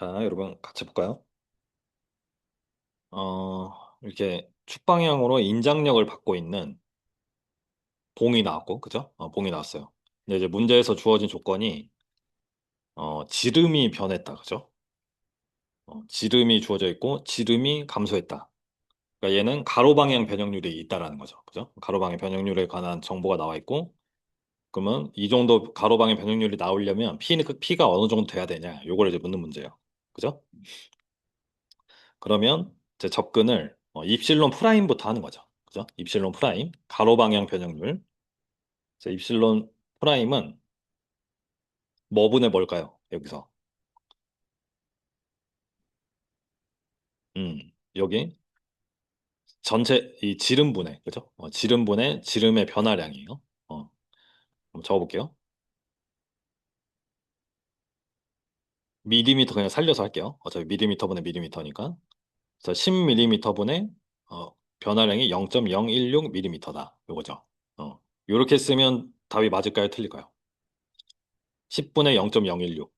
자, 여러분 같이 볼까요? 이렇게 축방향으로 인장력을 받고 있는 봉이 나왔고, 그죠? 봉이 나왔어요. 근데 이제 문제에서 주어진 조건이 지름이 변했다, 그죠? 지름이 주어져 있고 지름이 감소했다. 그러니까 얘는 가로 방향 변형률이 있다라는 거죠, 그죠? 가로 방향 변형률에 관한 정보가 나와 있고, 그러면 이 정도 가로 방향 변형률이 나오려면 P가 어느 정도 돼야 되냐? 요걸 이제 묻는 문제예요, 그죠? 그러면 이제 접근을 입실론 프라임부터 하는 거죠. 그죠? 입실론 프라임, 가로 방향 변형률. 자, 입실론 프라임은 뭐 분의 뭘까요? 여기서. 여기 전체 이 지름분의, 그죠? 지름분의 지름의 변화량이에요. 한번 적어볼게요. 미리미터 그냥 살려서 할게요. 어차피 미리미터 분의 미리미터니까. 그래서 10mm 분의 변화량이 0.016mm다. 요거죠. 요렇게 쓰면 답이 맞을까요? 틀릴까요? 10분의 0.016.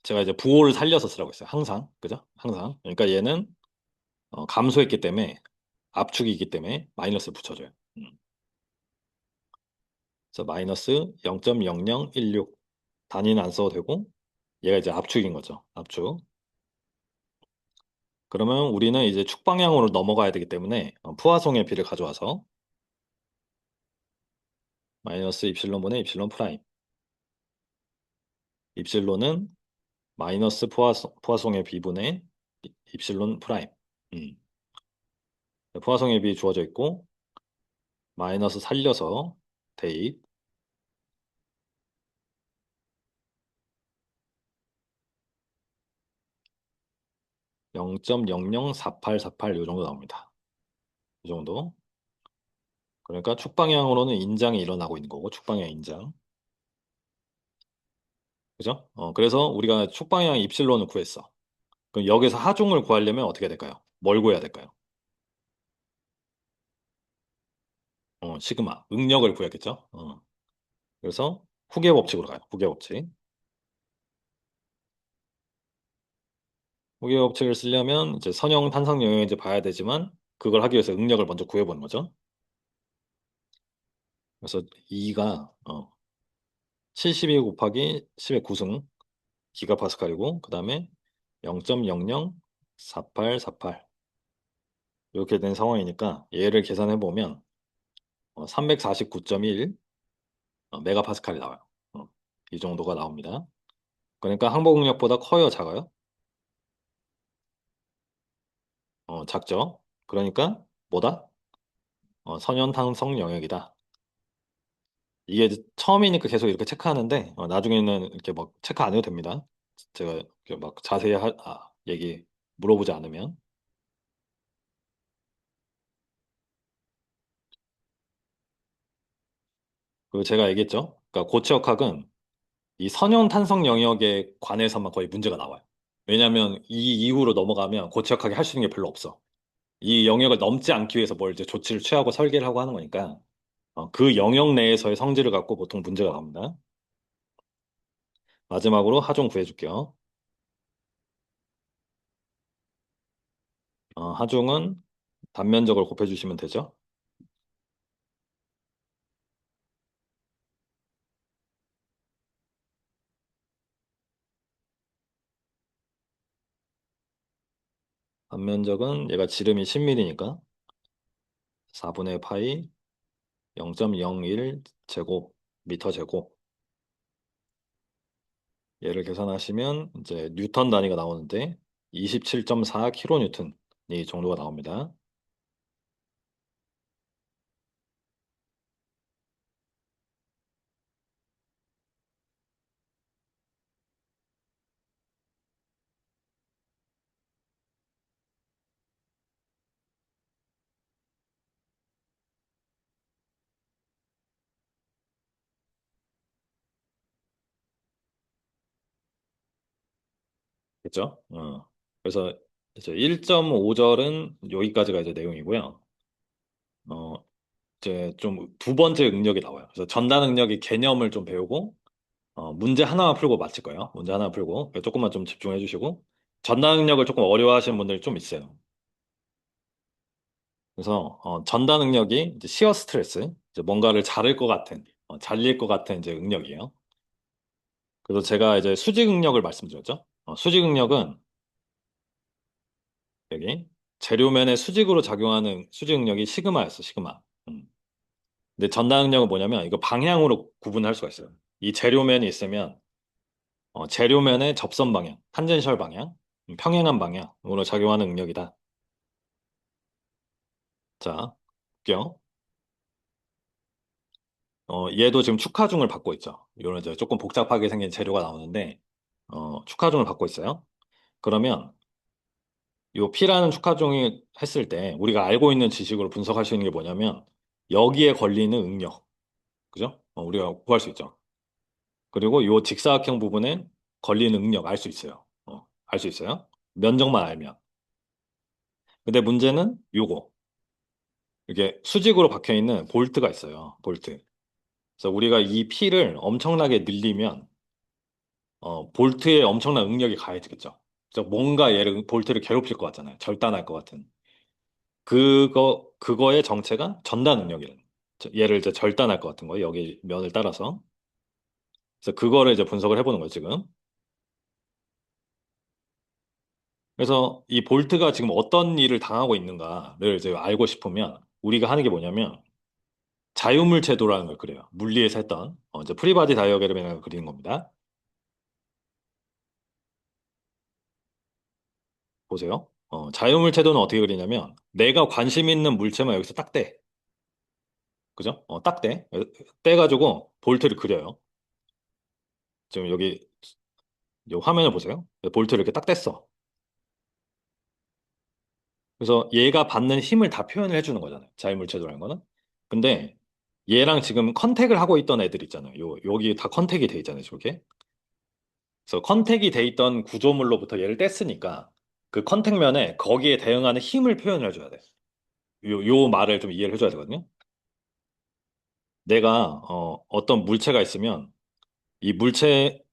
제가 이제 부호를 살려서 쓰라고 했어요. 항상. 그죠? 항상. 그러니까 얘는 감소했기 때문에 압축이기 때문에 마이너스 붙여줘요. 그래서 마이너스 0.0016 단위는 안 써도 되고 얘가 이제 압축인 거죠. 압축. 그러면 우리는 이제 축방향으로 넘어가야 되기 때문에 푸아송의 비를 가져와서 마이너스 입실론분의 입실론 프라임. 입실론은 마이너스 푸아송의 비분의 입실론 프라임. 음. 푸아송의 비 주어져 있고 마이너스 살려서 대입 0.004848 이 정도 나옵니다. 이 정도. 그러니까 축방향으로는 인장이 일어나고 있는 거고 축방향 인장. 그죠? 그래서 우리가 축방향 입실론을 구했어. 그럼 여기서 하중을 구하려면 어떻게 해야 될까요? 뭘 구해야 될까요? 시그마. 응력을 구했겠죠? 그래서 후계 법칙으로 가요. 후계 법칙. 후계 법칙을 쓰려면 이제 선형 탄성 영역을 이제 봐야 되지만 그걸 하기 위해서 응력을 먼저 구해보는 거죠. 그래서 2가 72 곱하기 10의 9승 기가파스칼이고 그 다음에 0.004848 이렇게 된 상황이니까 얘를 계산해 보면 349.1 메가파스칼이 나와요. 이 정도가 나옵니다. 그러니까 항복응력보다 커요, 작아요? 작죠. 그러니까 뭐다? 선연탄성 영역이다. 이게 이제 처음이니까 계속 이렇게 체크하는데 나중에는 이렇게 막 체크 안 해도 됩니다. 제가 이렇게 막 자세히 얘기 물어보지 않으면. 그리고 제가 얘기했죠. 그러니까 고체역학은 이 선형 탄성 영역에 관해서만 거의 문제가 나와요. 왜냐하면 이 이후로 넘어가면 고체역학이 할 수 있는 게 별로 없어. 이 영역을 넘지 않기 위해서 뭘 이제 조치를 취하고 설계를 하고 하는 거니까 그 영역 내에서의 성질을 갖고 보통 문제가 나옵니다. 마지막으로 하중 구해줄게요. 하중은 단면적을 곱해주시면 되죠. 단면적은 얘가 지름이 10mm니까 4분의 파이 0.01 제곱 미터 제곱 얘를 계산하시면 이제 뉴턴 단위가 나오는데 27.4 킬로뉴턴 이 정도가 나옵니다. 그렇죠? 그래서 이제 1.5절은 여기까지가 이제 내용이고요. 어, 이제 좀 두 번째 응력이 나와요. 그래서 전단 응력의 개념을 좀 배우고 문제 하나만 풀고 마칠 거예요. 문제 하나 풀고 조금만 좀 집중해 주시고 전달 능력을 조금 어려워하시는 분들이 좀 있어요. 그래서 전달 능력이 이제 시어 스트레스, 이제 뭔가를 자를 것 같은, 잘릴 것 같은 이제 응력이에요. 그래서 제가 이제 수직 응력을 말씀드렸죠. 수직 응력은 여기 재료면에 수직으로 작용하는 수직 응력이 시그마였어, 시그마. 근데 전달 능력은 뭐냐면 이거 방향으로 구분할 수가 있어요. 이 재료면이 있으면 재료면의 접선 방향, 탄젠셜 방향, 평행한 방향으로 작용하는 응력이다. 자, 볼게요. 얘도 지금 축하중을 받고 있죠. 이런 이제 조금 복잡하게 생긴 재료가 나오는데, 축하중을 받고 있어요. 그러면 요 P라는 축하중이 했을 때 우리가 알고 있는 지식으로 분석할 수 있는 게 뭐냐면 여기에 걸리는 응력, 그죠? 우리가 구할 수 있죠. 그리고 요 직사각형 부분에 걸리는 응력 알 수 있어요. 알 수 있어요. 면적만 알면. 근데 문제는 요거. 이게 수직으로 박혀 있는 볼트가 있어요. 볼트. 그래서 우리가 이 P를 엄청나게 늘리면 볼트에 엄청난 응력이 가해지겠죠. 그래서 뭔가 얘를 볼트를 괴롭힐 것 같잖아요. 절단할 것 같은. 그거의 정체가 전단 응력이에요. 얘를 이제 절단할 것 같은 거예요. 여기 면을 따라서. 그래서 그거를 이제 분석을 해보는 거예요, 지금. 그래서 이 볼트가 지금 어떤 일을 당하고 있는가를 이제 알고 싶으면 우리가 하는 게 뭐냐면 자유물체도라는 걸 그려요. 물리에서 했던 이제 프리바디 다이어그램이라는 걸 그리는 겁니다. 보세요. 자유물체도는 어떻게 그리냐면 내가 관심 있는 물체만 여기서 딱 떼. 그죠? 딱 떼. 떼가지고 볼트를 그려요. 지금 여기 이 화면을 보세요. 볼트를 이렇게 딱 뗐어. 그래서 얘가 받는 힘을 다 표현을 해주는 거잖아요. 자유물체도라는 거는. 근데 얘랑 지금 컨택을 하고 있던 애들 있잖아요. 여기 다 컨택이 돼 있잖아요. 저렇게. 그래서 컨택이 돼 있던 구조물로부터 얘를 뗐으니까 그 컨택면에 거기에 대응하는 힘을 표현을 해줘야 돼. 요 말을 좀 이해를 해줘야 되거든요. 내가 어떤 물체가 있으면 이 물체를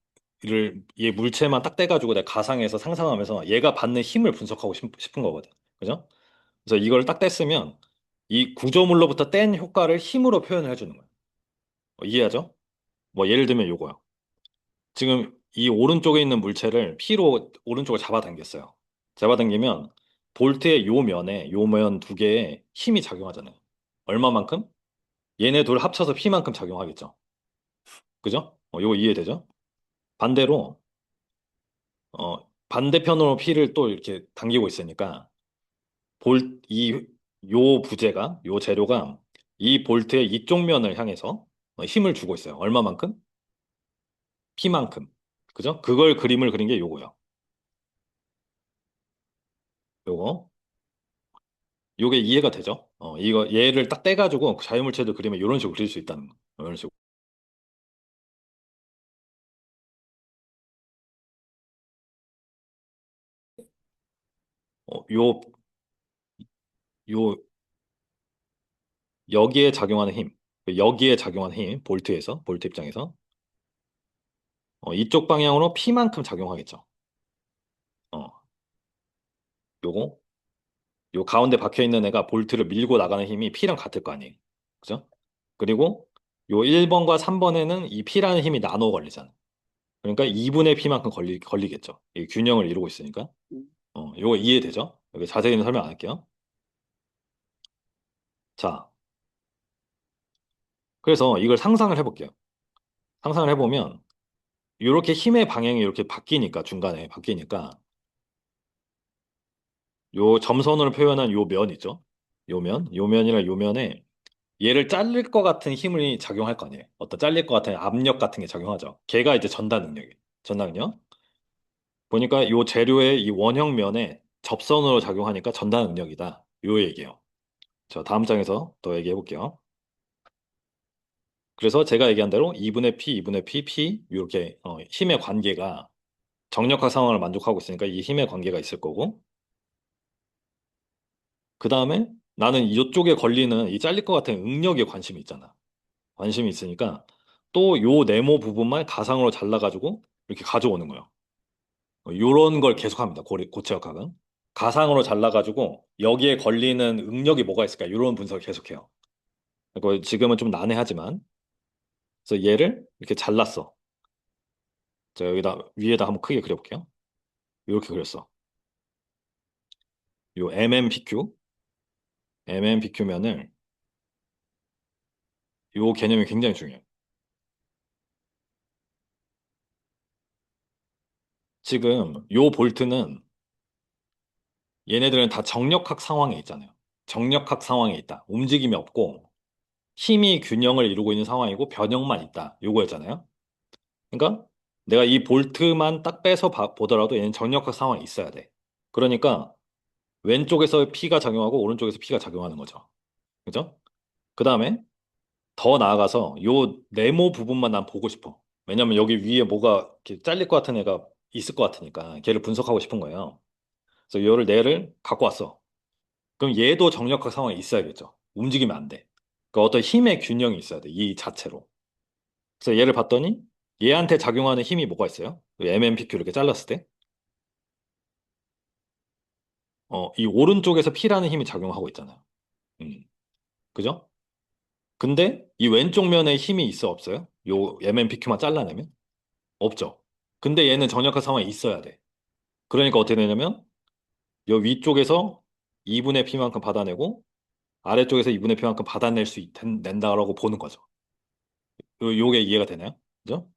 얘 물체만 딱 떼가지고 내가 가상해서 상상하면서 얘가 받는 힘을 분석하고 싶은 거거든. 그죠? 그래서 이걸 딱 뗐으면 이 구조물로부터 뗀 효과를 힘으로 표현을 해주는 거예요. 이해하죠? 뭐 예를 들면 요거요. 지금 이 오른쪽에 있는 물체를 P로 오른쪽을 잡아당겼어요. 잡아당기면 볼트의 요 면 두 개에 힘이 작용하잖아요. 얼마만큼? 얘네 둘 합쳐서 P만큼 작용하겠죠. 그죠? 요거 이해되죠? 반대로 반대편으로 P를 또 이렇게 당기고 있으니까 요 부재가 요 재료가 이 볼트의 이쪽 면을 향해서 힘을 주고 있어요. 얼마만큼? P만큼. 그죠? 그걸 그림을 그린 게 요거예요. 요거. 요게 이해가 되죠? 이거 얘를 딱 떼가지고 자유물체도 그리면 이런 식으로 그릴 수 있다는 거. 이런 식으로. 요, 요, 여기에 작용하는 힘. 여기에 작용하는 힘. 볼트 입장에서. 이쪽 방향으로 P만큼 작용하겠죠. 어, 요거. 요 가운데 박혀 있는 애가 볼트를 밀고 나가는 힘이 P랑 같을 거 아니에요. 그죠? 그리고 요 1번과 3번에는 이 P라는 힘이 나눠 걸리잖아. 그러니까 2분의 P만큼 걸리겠죠. 이 균형을 이루고 있으니까. 요거 이해되죠? 여기 자세히는 설명 안 할게요. 자, 그래서 이걸 상상을 해볼게요. 상상을 해보면 이렇게 힘의 방향이 이렇게 바뀌니까 중간에 바뀌니까 요 점선으로 표현한 요 면 있죠? 요 면이랑 요 면에 얘를 자를 것 같은 힘이 작용할 거 아니에요. 어떤 잘릴 것 같은 압력 같은 게 작용하죠. 걔가 이제 전단 능력이에요. 전단 능력. 보니까 요 재료의 이 원형 면에 접선으로 작용하니까 전단 능력이다. 요 얘기예요. 저 다음 장에서 더 얘기해 볼게요. 그래서 제가 얘기한 대로 2분의 P, 2분의 P, P 이렇게 힘의 관계가 정력학 상황을 만족하고 있으니까 이 힘의 관계가 있을 거고 그 다음에 나는 이쪽에 걸리는 이 잘릴 것 같은 응력에 관심이 있잖아. 관심이 있으니까 또 요 네모 부분만 가상으로 잘라가지고 이렇게 가져오는 거예요. 요런 걸 계속합니다. 고체역학은. 가상으로 잘라가지고 여기에 걸리는 응력이 뭐가 있을까? 이런 분석을 계속해요. 그리고 지금은 좀 난해하지만 그래서 얘를 이렇게 잘랐어. 자, 여기다 위에다 한번 크게 그려볼게요. 이렇게 그렸어. 요 MMPQ면을 요 개념이 굉장히 중요해요. 지금 요 볼트는 얘네들은 다 정력학 상황에 있잖아요. 정력학 상황에 있다. 움직임이 없고 힘이 균형을 이루고 있는 상황이고 변형만 있다. 요거였잖아요. 그러니까 내가 이 볼트만 딱 빼서 보더라도 얘는 정력학 상황이 있어야 돼. 그러니까 왼쪽에서 P가 작용하고 오른쪽에서 P가 작용하는 거죠. 그죠? 그 다음에 더 나아가서 요 네모 부분만 난 보고 싶어. 왜냐면 여기 위에 뭐가 이렇게 잘릴 것 같은 애가 있을 것 같으니까 걔를 분석하고 싶은 거예요. 그래서 요를 뇌를 갖고 왔어. 그럼 얘도 정력학 상황에 있어야겠죠. 움직이면 안 돼. 그러니까 어떤 힘의 균형이 있어야 돼. 이 자체로. 그래서 얘를 봤더니 얘한테 작용하는 힘이 뭐가 있어요? MMPQ 이렇게 잘랐을 때, 이 오른쪽에서 P라는 힘이 작용하고 있잖아요. 음, 그죠? 근데 이 왼쪽 면에 힘이 있어 없어요? 요 MMPQ만 잘라내면 없죠. 근데 얘는 정력학 상황에 있어야 돼. 그러니까 어떻게 되냐면 요 위쪽에서 2분의 P만큼 받아내고 아래쪽에서 2분의 P만큼 받아낼 수 낸다라고 보는 거죠. 요게 이해가 되나요? 그죠?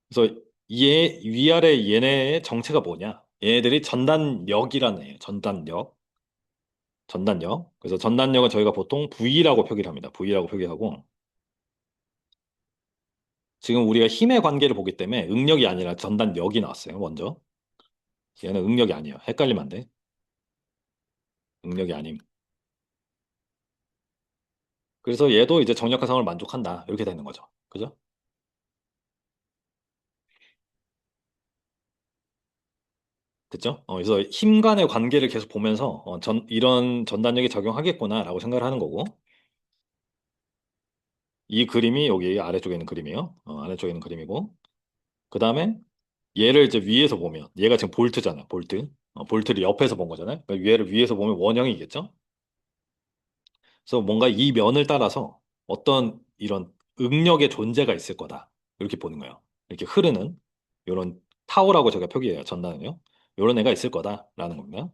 그래서 얘 위아래 얘네의 정체가 뭐냐? 얘네들이 전단력이라는 애예요. 전단력. 전단력. 그래서 전단력은 저희가 보통 V라고 표기를 합니다. V라고 표기하고 지금 우리가 힘의 관계를 보기 때문에 응력이 아니라 전단력이 나왔어요. 먼저. 얘는 응력이 아니에요. 헷갈리면 안 돼. 응력이 아님. 그래서 얘도 이제 정력화성을 만족한다. 이렇게 되는 거죠. 그죠? 됐죠? 그래서 힘 간의 관계를 계속 보면서 이런 전단력이 적용하겠구나라고 생각을 하는 거고 이 그림이 여기 아래쪽에 있는 그림이에요. 아래쪽에 있는 그림이고 그 다음에 얘를 이제 위에서 보면 얘가 지금 볼트잖아요. 볼트. 볼트를 옆에서 본 거잖아요. 그러니까 얘를 위에서 보면 원형이겠죠? 그래서 뭔가 이 면을 따라서 어떤 이런 응력의 존재가 있을 거다. 이렇게 보는 거예요. 이렇게 흐르는 이런 타오라고 제가 표기해요. 전단은요. 이런 애가 있을 거다라는 겁니다.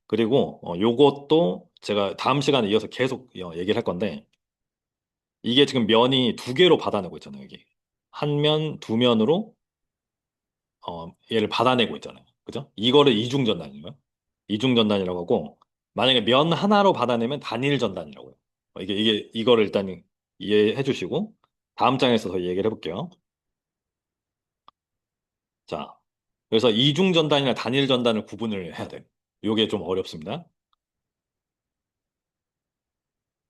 그리고 요것도 제가 다음 시간에 이어서 계속 얘기를 할 건데 이게 지금 면이 두 개로 받아내고 있잖아요. 여기 한 면, 두 면으로 얘를 받아내고 있잖아요. 그죠? 이거를 이중전단이에요. 이중전단이라고 하고 만약에 면 하나로 받아내면 단일전단이라고 해요. 이거를 일단 이해해 주시고 다음 장에서 더 얘기를 해볼게요. 자, 그래서 이중전단이나 단일전단을 구분을 해야 돼요. 이게 좀 어렵습니다.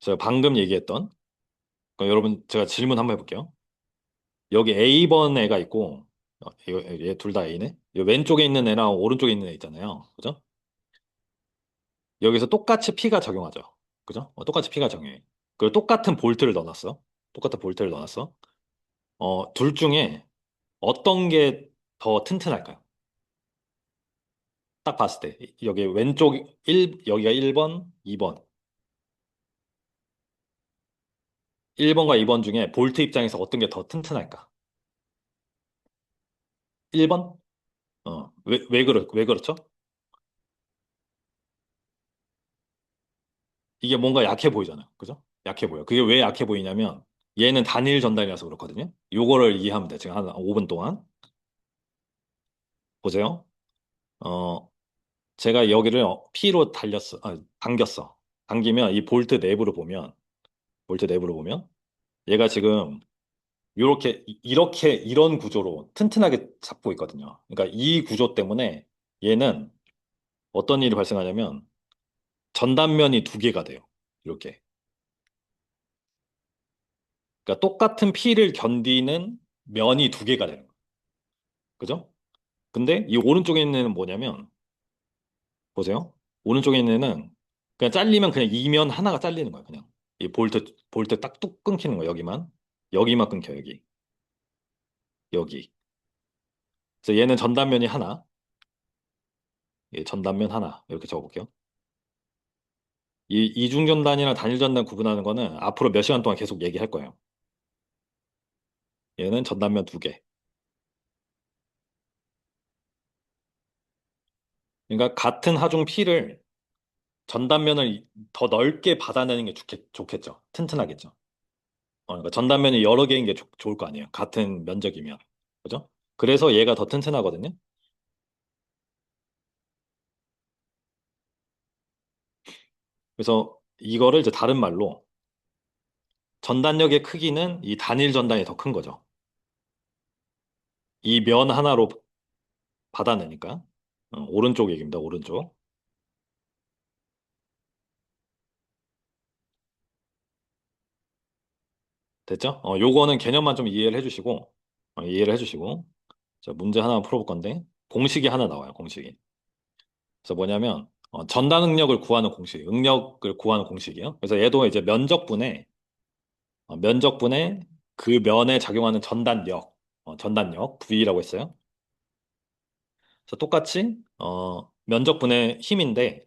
제가 방금 얘기했던 여러분 제가 질문 한번 해볼게요. 여기 A번 애가 있고 얘 둘 다 A네. 이 왼쪽에 있는 애랑 오른쪽에 있는 애 있잖아요. 그죠? 여기서 똑같이 P가 적용하죠. 그죠? 똑같이 P가 적용해. 그리고 똑같은 볼트를 넣어놨어. 똑같은 볼트를 넣어놨어. 둘 중에 어떤 게 더 튼튼할까요? 딱 봤을 때. 여기 왼쪽 여기가 1번, 2번. 1번과 2번 중에 볼트 입장에서 어떤 게 더 튼튼할까? 1번? 왜 그렇죠? 이게 뭔가 약해 보이잖아요. 그죠? 약해 보여. 그게 왜 약해 보이냐면 얘는 단일 전단이라서 그렇거든요. 요거를 이해하면 돼. 지금 한 5분 동안. 보세요. 어, 제가 여기를 P로 당겼어. 당기면 이 볼트 내부를 보면 얘가 지금 이렇게 이런 구조로 튼튼하게 잡고 있거든요. 그러니까 이 구조 때문에 얘는 어떤 일이 발생하냐면 전단면이 두 개가 돼요. 이렇게. 그러니까 똑같은 P를 견디는 면이 두 개가 되는 거예요. 그죠? 근데 이 오른쪽에 있는 애는 뭐냐면 보세요. 오른쪽에 있는 애는 그냥 잘리면 그냥 이면 하나가 잘리는 거예요. 그냥 이 볼트 딱 뚝 끊기는 거예요. 여기만. 여기만 끊겨, 여기. 여기. 그래서 얘는 전단면이 하나. 예, 전단면 하나. 이렇게 적어볼게요. 이 이중전단이랑 단일전단 구분하는 거는 앞으로 몇 시간 동안 계속 얘기할 거예요. 얘는 전단면 두 개. 그러니까 같은 하중 P를 전단면을 더 넓게 받아내는 게 좋겠죠. 튼튼하겠죠. 그러니까 전단면이 여러 개인 게 좋을 거 아니에요. 같은 면적이면. 그죠? 그래서 얘가 더 튼튼하거든요. 그래서 이거를 이제 다른 말로 전단력의 크기는 이 단일 전단이 더 큰 거죠. 이 면 하나로 받아내니까. 오른쪽 얘기입니다. 오른쪽. 됐죠? 요거는 개념만 좀 이해를 해주시고, 이해를 해주시고, 자, 문제 하나 풀어볼 건데, 공식이 하나 나와요, 공식이. 그래서 뭐냐면, 전단 응력을 구하는 공식, 응력을 구하는 공식이에요. 그래서 얘도 이제 면적분의 그 면에 작용하는 전단력, 전단력, V라고 했어요. 그래서 똑같이, 면적분의 힘인데,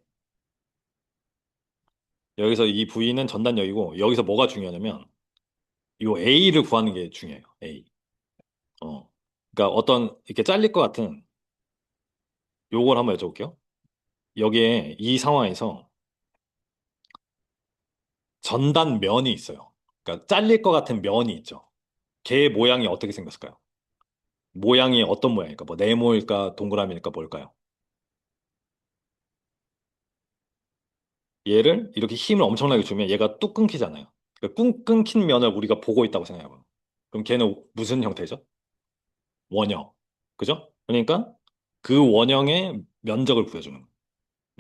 여기서 이 V는 전단력이고, 여기서 뭐가 중요하냐면, 요 A를 구하는 게 중요해요, A. 그러니까 어떤, 이렇게 잘릴 것 같은, 요걸 한번 여쭤볼게요. 여기에 이 상황에서 전단면이 있어요. 그러니까 잘릴 것 같은 면이 있죠. 걔 모양이 어떻게 생겼을까요? 모양이 어떤 모양일까? 뭐 네모일까? 동그라미일까? 뭘까요? 얘를 이렇게 힘을 엄청나게 주면 얘가 뚝 끊기잖아요. 그러니까 끊긴 면을 우리가 보고 있다고 생각해봐요. 그럼 걔는 무슨 형태죠? 원형. 그죠? 그러니까 그 원형의 면적을 구해주는 거예요.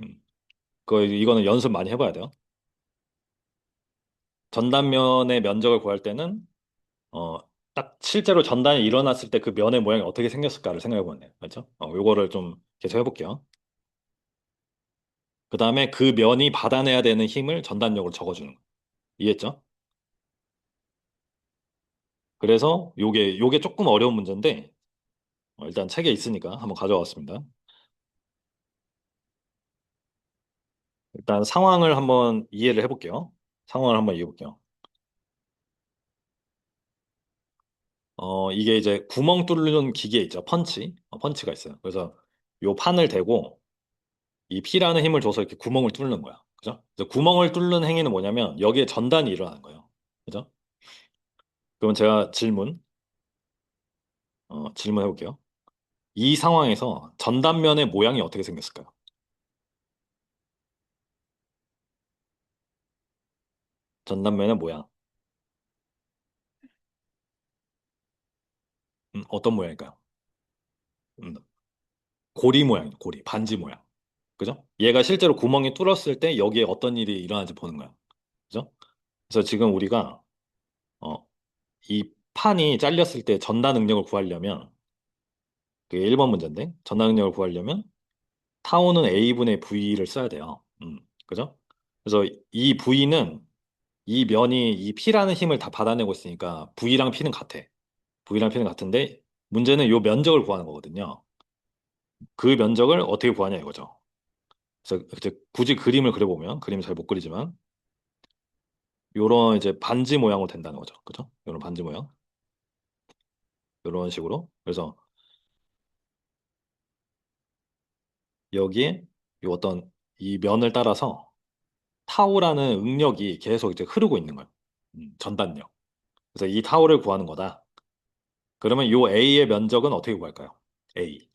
음. 이거는 연습 많이 해봐야 돼요. 전단면의 면적을 구할 때는 어, 딱 실제로 전단이 일어났을 때 그 면의 모양이 어떻게 생겼을까를 생각해 보면 돼요. 그렇죠? 요거를 좀 계속 해볼게요. 그 다음에 그 면이 받아내야 되는 힘을 전단력으로 적어주는 거예요. 이해했죠? 그래서 요게 조금 어려운 문제인데, 일단 책에 있으니까 한번 가져왔습니다. 일단 상황을 한번 이해를 해볼게요. 상황을 한번 이해해 볼게요. 이게 이제 구멍 뚫는 기계 있죠. 펀치. 펀치가 있어요. 그래서 요 판을 대고 이 P라는 힘을 줘서 이렇게 구멍을 뚫는 거야. 그죠? 그래서 구멍을 뚫는 행위는 뭐냐면 여기에 전단이 일어나는 거예요. 그죠? 그럼 제가 질문해 볼게요. 이 상황에서 전단면의 모양이 어떻게 생겼을까요? 전단면의 모양. 어떤 모양일까요? 음, 고리 모양이에요. 고리, 반지 모양. 그죠? 얘가 실제로 구멍이 뚫었을 때 여기에 어떤 일이 일어나는지 보는 거야. 그죠? 그래서 지금 우리가 어, 이 판이 잘렸을 때 전단 응력을 구하려면 그게 1번 문제인데 전단 응력을 구하려면 타오는 A분의 V를 써야 돼요. 그죠? 그래서 이 V는 이 면이 이 P라는 힘을 다 받아내고 있으니까 V랑 P는 같아. V랑 P는 같은데 문제는 요 면적을 구하는 거거든요. 그 면적을 어떻게 구하냐 이거죠. 그래서 이제 굳이 그림을 그려보면 그림을 잘 못 그리지만 요런 이제 반지 모양으로 된다는 거죠. 그죠? 요런 반지 모양. 요런 식으로. 그래서 여기에 요 어떤 이 면을 따라서 타오라는 응력이 계속 이제 흐르고 있는 거예요. 전단력. 그래서 이 타오를 구하는 거다. 그러면 요 A의 면적은 어떻게 구할까요? A.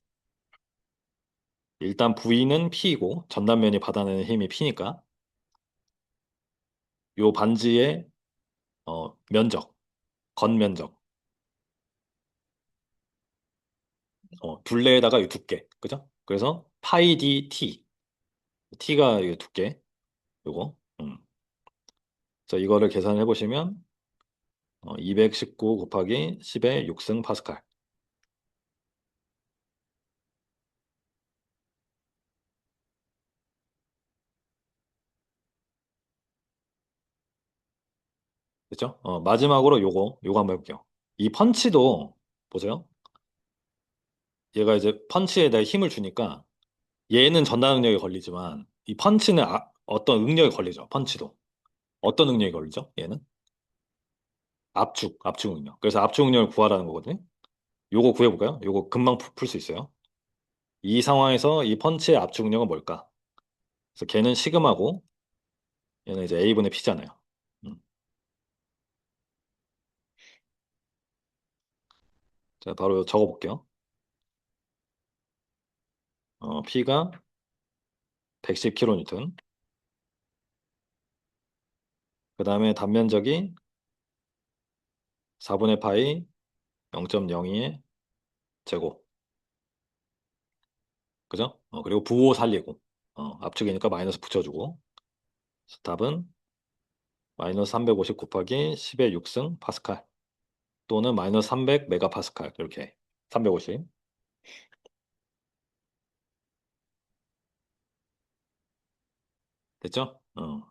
일단 V는 P이고 전단면이 받아내는 힘이 P니까 요 반지의 면적, 겉면적, 둘레에다가 이 두께, 그죠? 그래서 파이 D T, T가 이 두께, 요거. 그래서 이거를 계산해 보시면 219 곱하기 10의 6승 파스칼. 됐죠? 마지막으로 요거 한번 해볼게요. 이 펀치도 보세요. 얘가 이제 펀치에 대해 힘을 주니까 얘는 전달 능력이 걸리지만 이 펀치는 어떤 능력이 걸리죠. 펀치도. 어떤 능력이 걸리죠? 얘는 압축 능력. 그래서 압축 능력을 구하라는 거거든요. 요거 구해볼까요? 요거 금방 풀 수 있어요. 이 상황에서 이 펀치의 압축 능력은 뭘까? 그래서 걔는 시그마고 얘는 이제 A분의 P잖아요. 음. 자, 바로 적어볼게요. P가 110kN. 그 다음에 단면적이 4분의 파이 0.02의 제곱. 그죠? 그리고 부호 살리고. 압축이니까 마이너스 붙여주고. 그래서 답은 마이너스 350 곱하기 10의 6승 파스칼. 또는 마이너스 300 메가파스칼. 이렇게. 350. 됐죠?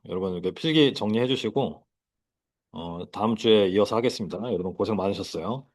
여러분 이렇게 필기 정리해 주시고, 다음 주에 이어서 하겠습니다. 여러분 고생 많으셨어요.